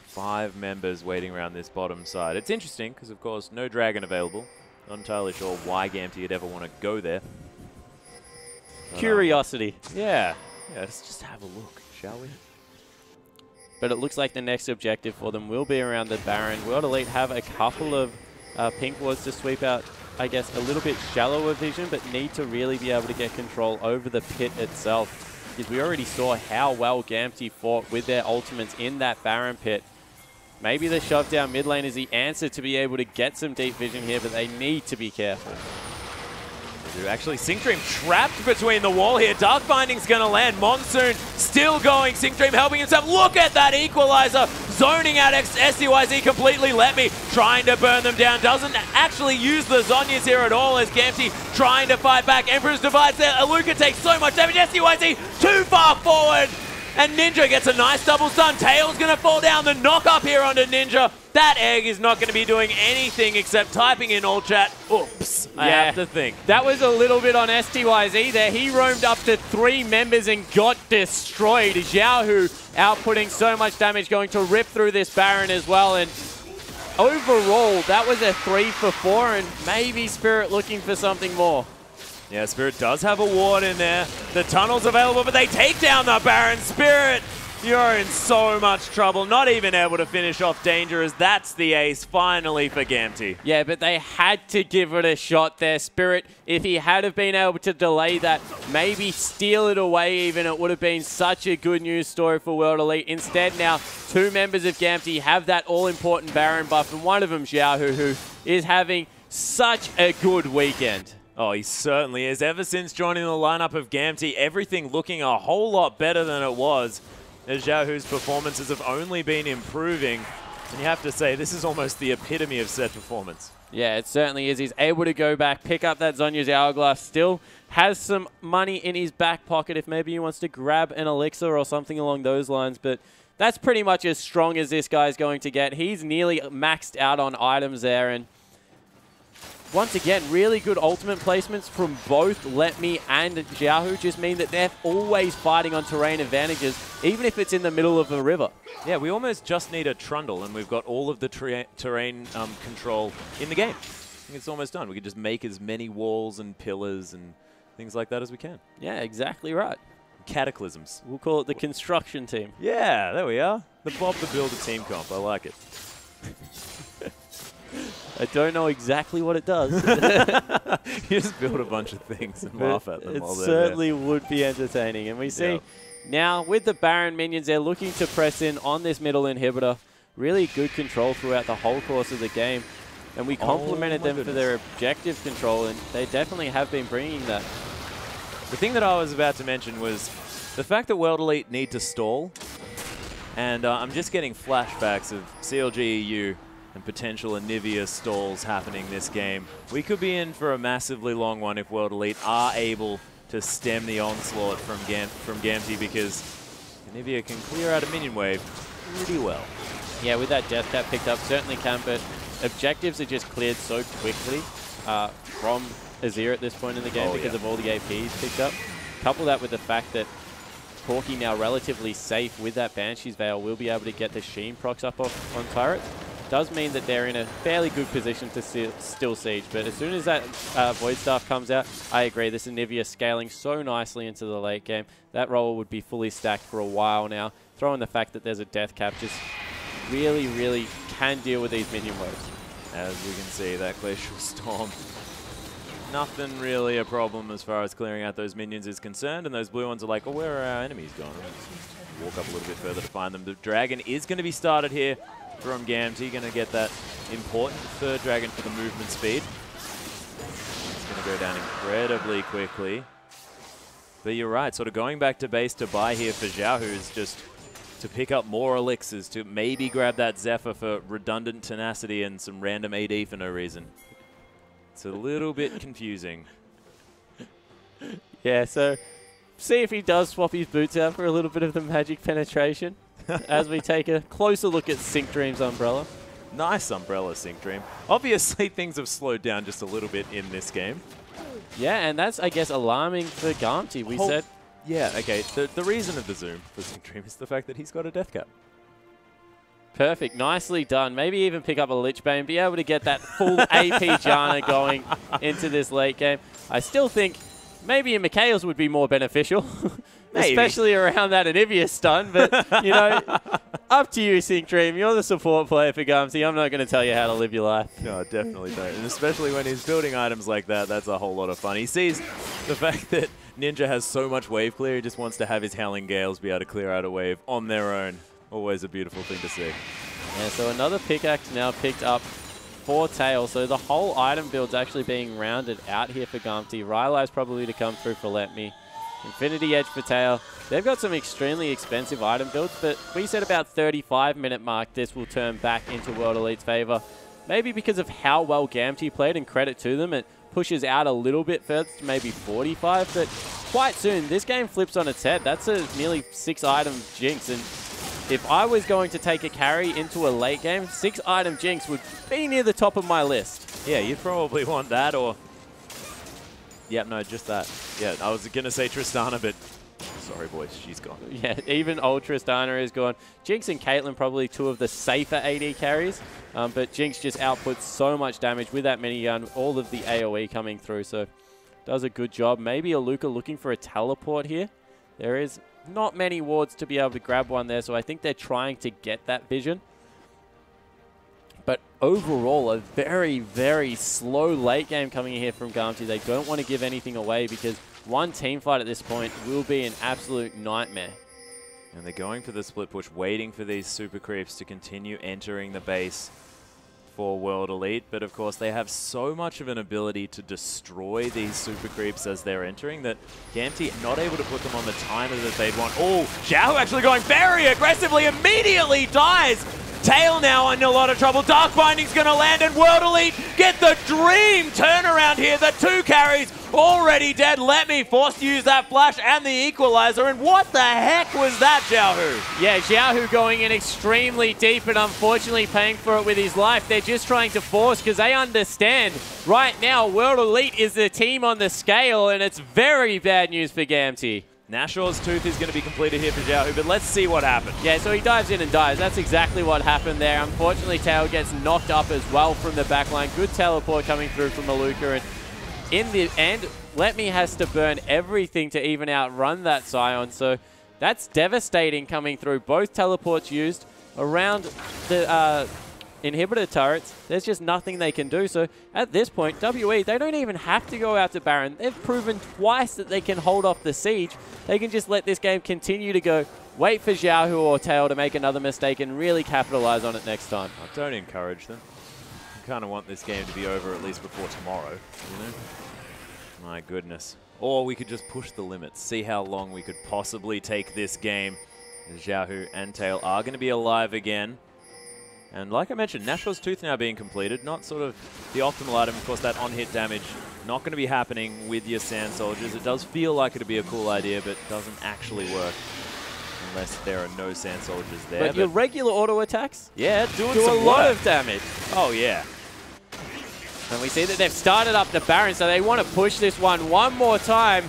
5 members waiting around this bottom side. It's interesting because, of course, no dragon available. Not entirely sure why Gamtee would ever want to go there. Curiosity. Yeah, let's just have a look, shall we? But it looks like the next objective for them will be around the Baron. World Elite have a couple of pink wards to sweep out, I guess, a little bit shallower vision, but need to really be able to get control over the pit itself. Because we already saw how well Gamtee fought with their ultimates in that Baron pit. Maybe the shove down mid lane is the answer to be able to get some deep vision here, but they need to be careful. Actually, Syncdream trapped between the wall here. Dark Binding's going to land. Monsoon still going. Syncdream helping himself. Look at that equalizer. Zoning out ESTYZ completely. Let me trying to burn them down. Doesn't actually use the Zhonyas here at all as Gamtee trying to fight back. Emperor's Device there. Aluka takes so much damage. ESTYZ too far forward. And Ninja gets a nice double stun. Tail's going to fall down. The knock up here onto Ninja. That egg is not going to be doing anything except typing in all chat. Oops, I have to think. That was a little bit on ESTYZ there. He roamed up to 3 members and got destroyed. Xiaohu outputting so much damage, going to rip through this Baron as well. And overall, that was a 3 for 4, and maybe Spirit looking for something more. Yeah, Spirit does have a ward in there. The tunnel's available, but they take down the Baron. Spirit, you're in so much trouble. Not even able to finish off Dangerous. That's the ace finally for Gamtee. Yeah, but they had to give it a shot there. Spirit, if he had have been able to delay that, maybe steal it away even, it would have been such a good news story for World Elite. Instead now, 2 members of Gamtee have that all-important Baron buff, and one of them, Xiaohu, who is having such a good weekend. Oh, he certainly is. Ever since joining the lineup of Gamtee, everything looking a whole lot better than it was. As Xiaohu's performances have only been improving. And you have to say, this is almost the epitome of set performance. Yeah, it certainly is. He's able to go back, pick up that Zhonya's Hourglass, still has some money in his back pocket if maybe he wants to grab an elixir or something along those lines. But that's pretty much as strong as this guy's going to get. He's nearly maxed out on items there, and once again, really good ultimate placements from both Let Me and Xiaohu just mean that they're always fighting on terrain advantages, even if it's in the middle of a river. Yeah, we almost just need a Trundle, and we've got all of the terrain control in the game. I think it's almost done. We can just make as many walls and pillars and things like that as we can. Yeah, exactly right. Cataclysms. We'll call it the construction team. Yeah, there we are. The Bob the Builder team comp. I like it. I don't know exactly what it does. You just build a bunch of things and laugh at them while they're there. It certainly would be entertaining. And we see now with the Baron minions, they're looking to press in on this middle inhibitor. Really good control throughout the whole course of the game. And we complimented them for their objective control, and they definitely have been bringing that. The thing that I was about to mention was the fact that World Elite need to stall. And I'm just getting flashbacks of CLG EU and potential Anivia stalls happening this game. We could be in for a massively long one if World Elite are able to stem the onslaught from Gamtee, because Anivia can clear out a minion wave pretty well. Yeah, with that death cap picked up, certainly can, but objectives are just cleared so quickly from Azir at this point in the game because of all the APs picked up. Couple that with the fact that Corki now relatively safe with that Banshee's Veil will be able to get the Sheen procs up on turrets. Does mean that they're in a fairly good position to still siege, but as soon as that Void Staff comes out, I agree, this Anivia scaling so nicely into the late game. That role would be fully stacked for a while now. Throw in the fact that there's a death cap, just really, really can deal with these minion waves. As we can see, that Glacial Storm, nothing really a problem as far as clearing out those minions is concerned, and those blue ones are like, oh, where are our enemies gone? Walk up a little bit further to find them. The Dragon is going to be started here from Gamtee, going to get that important third Dragon for the movement speed. It's going to go down incredibly quickly. But you're right, sort of going back to base to buy here for Xiaohu is just to pick up more elixirs, to maybe grab that Zephyr for redundant tenacity and some random AD for no reason. It's a little bit confusing. Yeah, so see if he does swap his boots out for a little bit of the magic penetration as we take a closer look at Sync Dream's Umbrella. Nice Umbrella, Sync Dream. Obviously, things have slowed down just a little bit in this game. Yeah, and that's, I guess, alarming for Gamtee. We said... Yeah, okay. The reason of the zoom for Sync Dream is the fact that he's got a death cap. Perfect. Nicely done. Maybe even pick up a Lich Bane, be able to get that full AP Janna going into this late game. I still think maybe a Mikhail's would be more beneficial, especially around that Anivia stun. But, you know, up to you, Sync Dream. You're the support player for Gamtee. I'm not going to tell you how to live your life. No, definitely don't. And especially when he's building items like that, that's a whole lot of fun. He sees the fact that Ninja has so much wave clear, he just wants to have his Howling Gales be able to clear out a wave on their own. Always a beautiful thing to see. Yeah, so another pickaxe now picked up for Tail. So the whole item build's actually being rounded out here for Gamtee. Rylai's probably to come through for Let Me. Infinity Edge for Tail. They've got some extremely expensive item builds, but we said about 35-minute mark this will turn back into World Elite's favor. Maybe because of how well Gamtee played, and credit to them, it pushes out a little bit further to maybe 45, but quite soon this game flips on its head. That's a nearly 6-item Jinx, and if I was going to take a carry into a late game, 6-item Jinx would be near the top of my list. Yeah, you'd probably want that, or... Yep, no, just that. Yeah, I was going to say Tristana, but... Sorry, boys, she's gone. Yeah, even old Tristana is gone. Jinx and Caitlyn probably two of the safer AD carries, but Jinx just outputs so much damage with that minigun, all of the AoE coming through, so does a good job. Maybe a Luca looking for a teleport here. There is not many wards to be able to grab one there, so I think they're trying to get that vision. But overall, a very, very slow late game coming in here from Gamtee. They don't want to give anything away because one team fight at this point will be an absolute nightmare. And they're going for the split push, waiting for these super creeps to continue entering the base for World Elite. But of course, they have so much of an ability to destroy these super creeps as they're entering that Gamtee not able to put them on the timer that they'd want. Oh, Xiao actually going very aggressively, immediately dies. Tail now in a lot of trouble. Dark Binding's going to land, and World Elite get the dream turnaround here. The 2 carries already dead. Let Me forced to use that flash and the equalizer. And what the heck was that, Xiaohu? Yeah, Xiaohu going in extremely deep and unfortunately paying for it with his life. They're just trying to force because they understand right now World Elite is the team on the scale, and it's very bad news for Gamtee. Nashor's Tooth is going to be completed here for Xiaohu, but let's see what happens. Yeah, so he dives in and dies. That's exactly what happened there. Unfortunately, Tail gets knocked up as well from the backline. Good teleport coming through from Maluka, and in the end, Let Me has to burn everything to even outrun that Scion. So that's devastating coming through. Both teleports used around the inhibitor turrets. There's just nothing they can do. So at this point, WE, they don't even have to go out to Baron. They've proven twice that they can hold off the siege. They can just let this game continue to go, wait for Xiaohu or Tail to make another mistake and really capitalize on it next time. I don't encourage them. I kind of want this game to be over at least before tomorrow, you know? My goodness. Or we could just push the limits, see how long we could possibly take this game. Xiaohu and Tail are going to be alive again. And like I mentioned, Nashor's Tooth now being completed, not sort of the optimal item. Of course, that on-hit damage not going to be happening with your Sand Soldiers. It does feel like it would be a cool idea, but doesn't actually work unless there are no Sand Soldiers there. But your regular auto attacks, yeah, do a lot of damage. Oh, yeah. And we see that they've started up the Baron, so they want to push this one more time.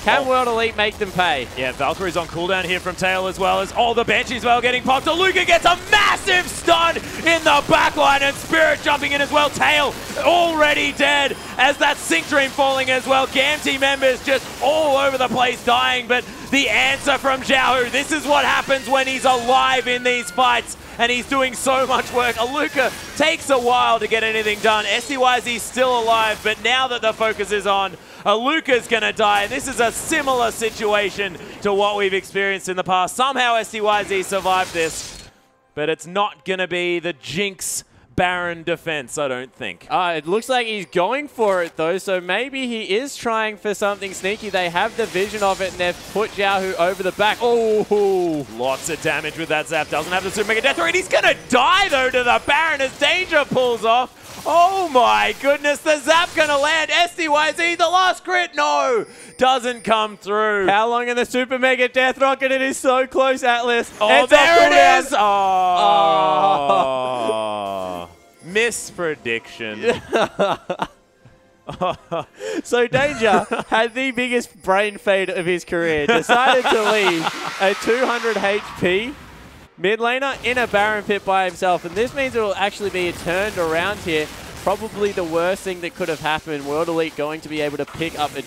Can World Elite make them pay? Yeah, Valkyrie's on cooldown here from Tail as well as all the Banshees well getting popped. Luca gets a massive stun in the backline and Spirit jumping in as well. Tail already dead as that Sync Dream falling as well. Gamtee members just all over the place dying, but the answer from Xiaohu, this is what happens when he's alive in these fights. And he's doing so much work. Luca takes a while to get anything done. SDYZ's still alive, but now that the focus is on, Luca's going to die. And this is a similar situation to what we've experienced in the past. Somehow SDYZ survived this, but it's not going to be the Jinx Baron defense, I don't think. It looks like he's going for it, though, so maybe he is trying for something sneaky. They have the vision of it, and they've put Xiaohu over the back. Oh! Lots of damage with that Zap. Doesn't have the Super Mega Death Ray. He's going to die, though, to the Baron as Danger pulls off. Oh my goodness, the zap gonna land. SDYZ, the last crit, no, doesn't come through. How long in the Super Mega Death Rocket? It is so close, Atlas. Oh, it's there it is. Oh. Misprediction. So Danger had the biggest brain fade of his career. Decided to leave a 200 HP mid laner in a Baron pit by himself. And this means it will actually be turned around here. Probably the worst thing that could have happened. World Elite going to be able to pick up a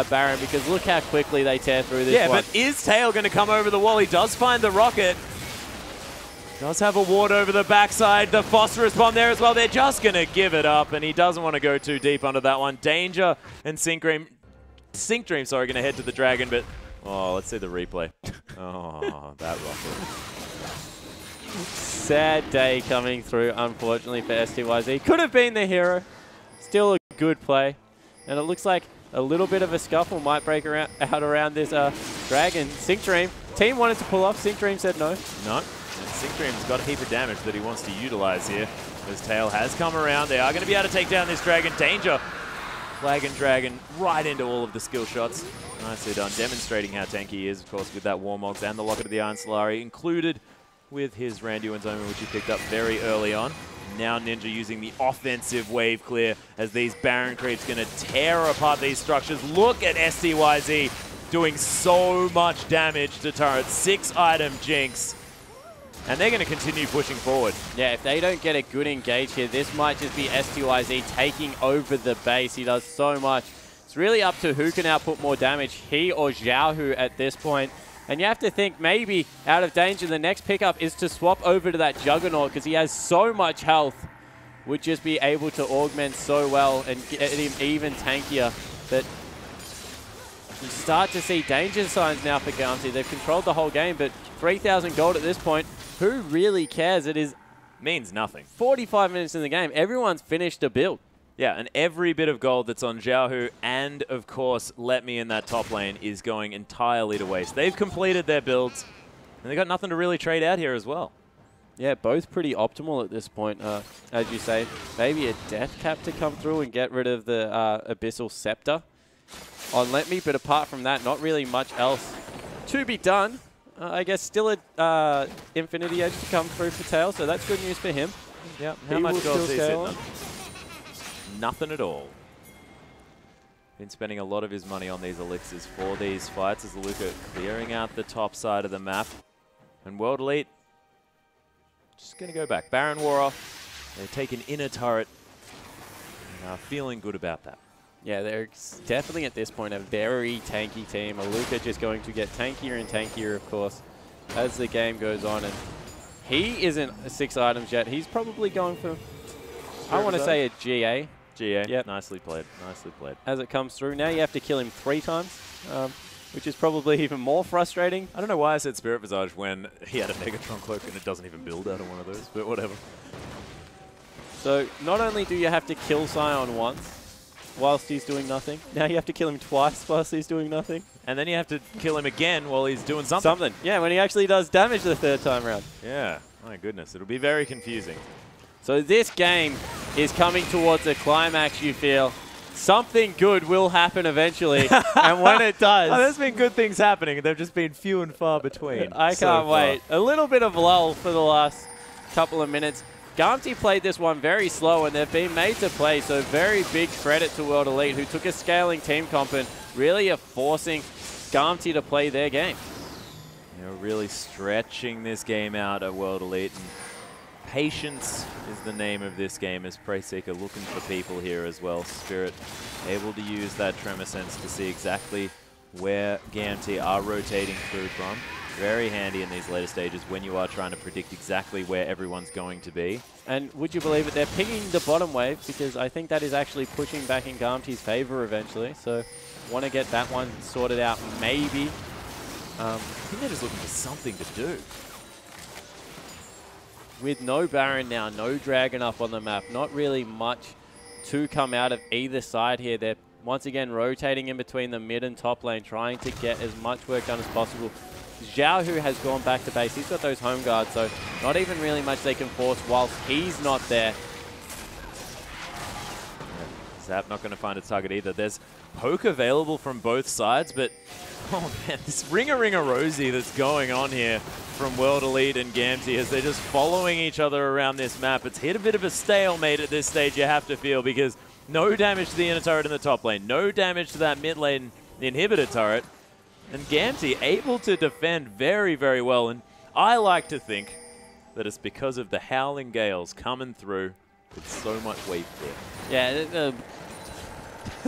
Baron because look how quickly they tear through this one. Yeah, but is Tail going to come over the wall? He does find the rocket. Does have a ward over the backside. The phosphorus bomb there as well. They're just going to give it up, and he doesn't want to go too deep under that one. Danger and Sync Dream, sorry, going to head to the dragon, but oh, let's see the replay. Oh, that rocket. Sad day coming through, unfortunately, for SDYZ. Could have been the hero. Still a good play. And it looks like a little bit of a scuffle might break out around this dragon. Sync Dream. Team wanted to pull off. Sync Dream said no. No. And Sync Dream's got a heap of damage that he wants to utilize here. His Tail has come around. They are going to be able to take down this dragon. Danger. Flag and Dragon right into all of the skill shots. Nicely done. Demonstrating how tanky he is, of course, with that Warmogs and the Locket of the Iron Solari included with his Randuin's Omen, which he picked up very early on. Now Ninja using the offensive wave clear as these Baron creeps going to tear apart these structures. Look at SDYZ doing so much damage to turrets. 6-item Jinx. And they're going to continue pushing forward. Yeah, if they don't get a good engage here, this might just be SDYZ taking over the base. He does so much. It's really up to who can output more damage, he or Xiaohu at this point. And you have to think maybe out of danger, the next pickup is to swap over to that Juggernaut because he has so much health. Would just be able to augment so well and get him even tankier. But you start to see danger signs now for Gamtee. They've controlled the whole game, but 3,000 gold at this point. Who really cares? It is means nothing. 45 minutes in the game. Everyone's finished a build. Yeah, and every bit of gold that's on Xiaohu and, of course, Let Me in that top lane is going entirely to waste. They've completed their builds, and they've got nothing to really trade out here as well. Yeah, both pretty optimal at this point, as you say. Maybe a Death Cap to come through and get rid of the Abyssal Scepter on Let Me, but apart from that, not really much else to be done. I guess still a Infinity Edge to come through for Tail, so that's good news for him. Yeah, how much gold is he sitting on? Nothing at all. Been spending a lot of his money on these elixirs for these fights as Luca clearing out the top side of the map. And World Elite just going to go back. Baron war off. They take an inner turret and are feeling good about that. Yeah, they're definitely at this point a very tanky team. Luca just going to get tankier and tankier, of course, as the game goes on. And he isn't 6 items yet. He's probably going for, I want to say, a GA. GA, yep. Nicely played, nicely played. As it comes through. Now you have to kill him 3 times, which is probably even more frustrating. I don't know why I said Spirit Visage when he had a Megatron Cloak and it doesn't even build out of one of those, but whatever. So not only do you have to kill Sion once, whilst he's doing nothing, now you have to kill him twice whilst he's doing nothing. And then you have to kill him again while he's doing something. Yeah, when he actually does damage the 3rd time around. Yeah, my goodness, it'll be very confusing. So this game is coming towards a climax, you feel. Something good will happen eventually, and when it does... Oh, there's been good things happening, and they've just been few and far between. I can't wait. A little bit of lull for the last couple of minutes. Gamtee played this one very slow, and they've been made to play, so very big credit to World Elite, who took a scaling team comp and really are forcing Gamtee to play their game. You know, really stretching this game out at World Elite. And patience is the name of this game as Preyseeker looking for people here as well. Spirit able to use that Tremor Sense to see exactly where Gamtee are rotating through from. Very handy in these later stages when you are trying to predict exactly where everyone's going to be. And would you believe it, they're picking the bottom wave because I think that is actually pushing back in Gamtee's favor eventually. So want to get that one sorted out maybe. I think they're just looking for something to do. With no Baron now, no Dragon up on the map, not really much to come out of either side here. They're once again rotating in between the mid and top lane, trying to get as much work done as possible. Xiaohu has gone back to base. He's got those home guards, so not even really much they can force whilst he's not there. Zap not going to find a target either. There's poke available from both sides, but oh man, this ring-a-ring-a-rosy that's going on here from World Elite and Gamtee as they're just following each other around this map. It's hit a bit of a stalemate at this stage, you have to feel, because no damage to the inner turret in the top lane, no damage to that mid lane inhibitor turret, and Gamtee able to defend very, very well. And I like to think that it's because of the Howling Gales coming through with so much wave clear. Yeah,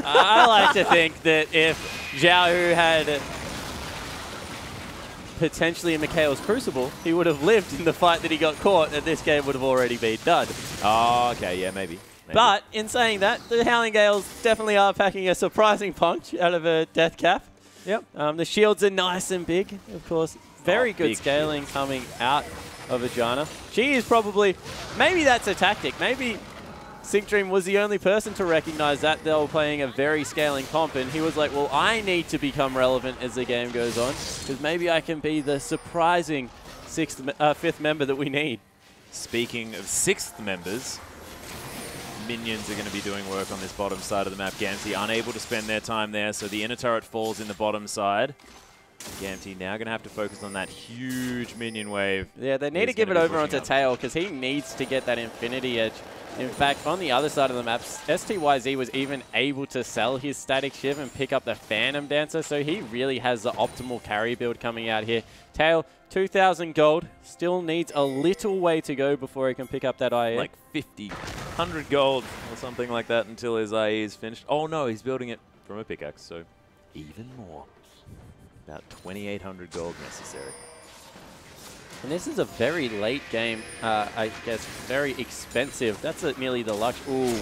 I like to think that if Xiaohu had potentially in Mikhail's Crucible, he would have lived in the fight that he got caught, and this game would have already been done. Oh, okay, yeah, maybe. But in saying that, the Howling Gales definitely are packing a surprising punch out of a death cap. Yep. The shields are nice and big, of course. Very good scaling shields coming out of Ajana. She is probably, maybe that's a tactic. Maybe Sync Dream was the only person to recognize that they were playing a very scaling comp, and he was like, well, I need to become relevant as the game goes on, because maybe I can be the surprising fifth member that we need. Speaking of sixth members, minions are going to be doing work on this bottom side of the map. Gamtee unable to spend their time there, so the inner turret falls in the bottom side. Gamtee now going to have to focus on that huge minion wave. Yeah, they need to give it over onto Tail, because he needs to get that Infinity Edge. In fact, on the other side of the map, STYZ was even able to sell his Static Shiv and pick up the Phantom Dancer, so he really has the optimal carry build coming out here. Tail, 2,000 gold, still needs a little way to go before he can pick up that IE. Like 50, 100 gold or something like that until his IE is finished. Oh no, he's building it from a pickaxe, so even more. About 2,800 gold necessary. And this is a very late game, I guess, very expensive. That's nearly the luck. Ooh.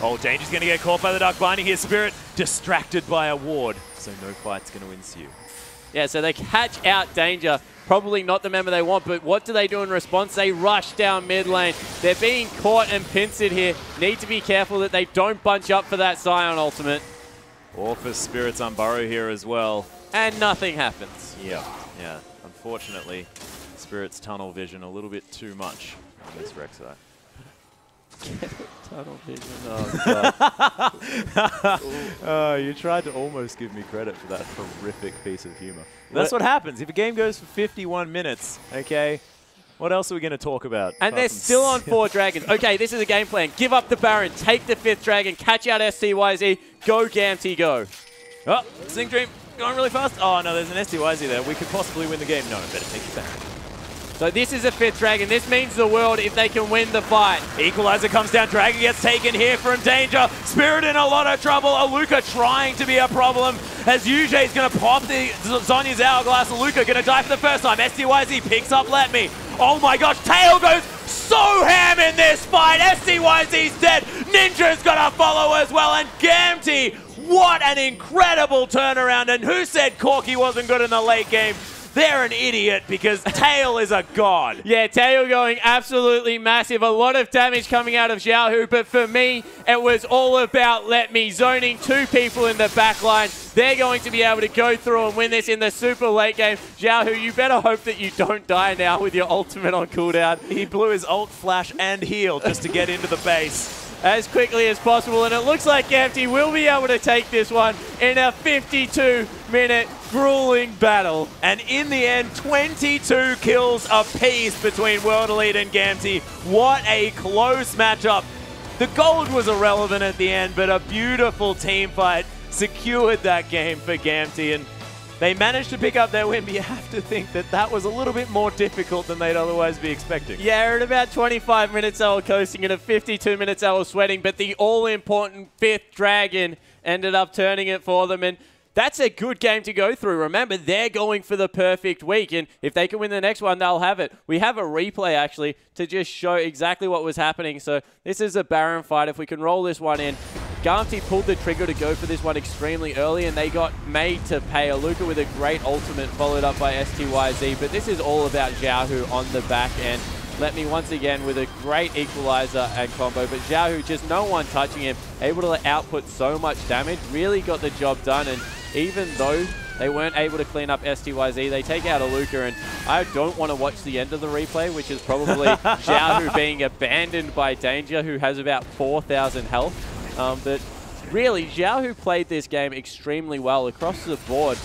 Oh, Danger's going to get caught by the Dark Binding here. Spirit distracted by a ward, so no fight's going to ensue. Yeah, so they catch out Danger. Probably not the member they want, but what do they do in response? They rush down mid lane. They're being caught and pincered here. Need to be careful that they don't bunch up for that Scion ultimate. Or for Spirit's Unburrow here as well. And nothing happens. Yeah. Unfortunately, Spirit's tunnel vision a little bit too much on this Rek'Sai. Tunnel vision, oh god. You tried to almost give me credit for that horrific piece of humor. That's what happens if a game goes for 51 minutes, okay? What else are we going to talk about? And they're still on 4 dragons. Okay, this is a game plan. Give up the Baron, take the 5th dragon, catch out STYZ, go Gamtee, go. Oh, Sync Dream going really fast. Oh no, there's an STYZ there. We could possibly win the game. No, better take the Baron. So this is a 5th dragon. This means the world if they can win the fight. Equalizer comes down. Dragon gets taken here from Danger. Spirit in a lot of trouble. Aluka trying to be a problem as UJ is going to pop the Zhonya's Hourglass. Aluka going to die for the first time. STYZ picks up Let Me. Oh my gosh, Tail goes so ham in this fight. STYZ's dead. Ninja's going to follow as well. And Gamtee, what an incredible turnaround. And who said Corki wasn't good in the late game? They're an idiot because Tail is a god. Yeah, Tail going absolutely massive. A lot of damage coming out of Xiaohu, but for me, it was all about Let Me zoning 2 people in the back line. They're going to be able to go through and win this in the super late game. Xiaohu, you better hope that you don't die now with your ultimate on cooldown. He blew his ult, flash, and heal just to get into the base as quickly as possible, and it looks like Gamtee will be able to take this one in a 52-minute grueling battle. And in the end, 22 kills apiece between World Elite and Gamtee. What a close matchup. The gold was irrelevant at the end, but a beautiful team fight secured that game for Gamtee, and they managed to pick up their win, but you have to think that that was a little bit more difficult than they'd otherwise be expecting. Yeah, at about 25 minutes they were coasting, and at 52 minutes they were sweating, but the all-important 5th dragon ended up turning it for them, and that's a good game to go through. Remember, they're going for the perfect week, and if they can win the next one, they'll have it. We have a replay, actually, to just show exactly what was happening. So this is a Baron fight. If we can roll this one in, Gamtee pulled the trigger to go for this one extremely early, and they got made to pay. Aluka with a great ultimate, followed up by STYZ, but this is all about Xiaohu on the back end. Let Me once again with a great equalizer and combo, but Xiaohu, just no one touching him, able to output so much damage, really got the job done, and even though they weren't able to clean up STYZ, they take out Aluka, and I don't want to watch the end of the replay, which is probably Xiaohu being abandoned by Danger, who has about 4,000 health. But really, Zhao, who played this game extremely well across the board,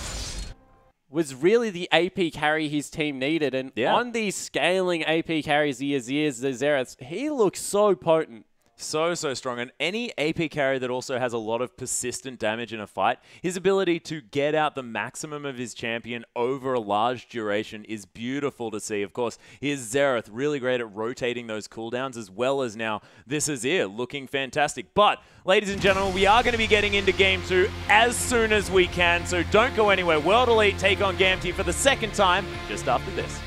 was really the AP carry his team needed. And on these scaling AP carries, the Azirs, the Xeraths, he looks so potent. So strong. And any AP carry that also has a lot of persistent damage in a fight, his ability to get out the maximum of his champion over a large duration is beautiful to see. Of course, here's Xerath, really great at rotating those cooldowns, as well as now this Azir looking fantastic. But, ladies and gentlemen, we are going to be getting into Game 2 as soon as we can, so don't go anywhere. World Elite take on Gamtee for the second time just after this.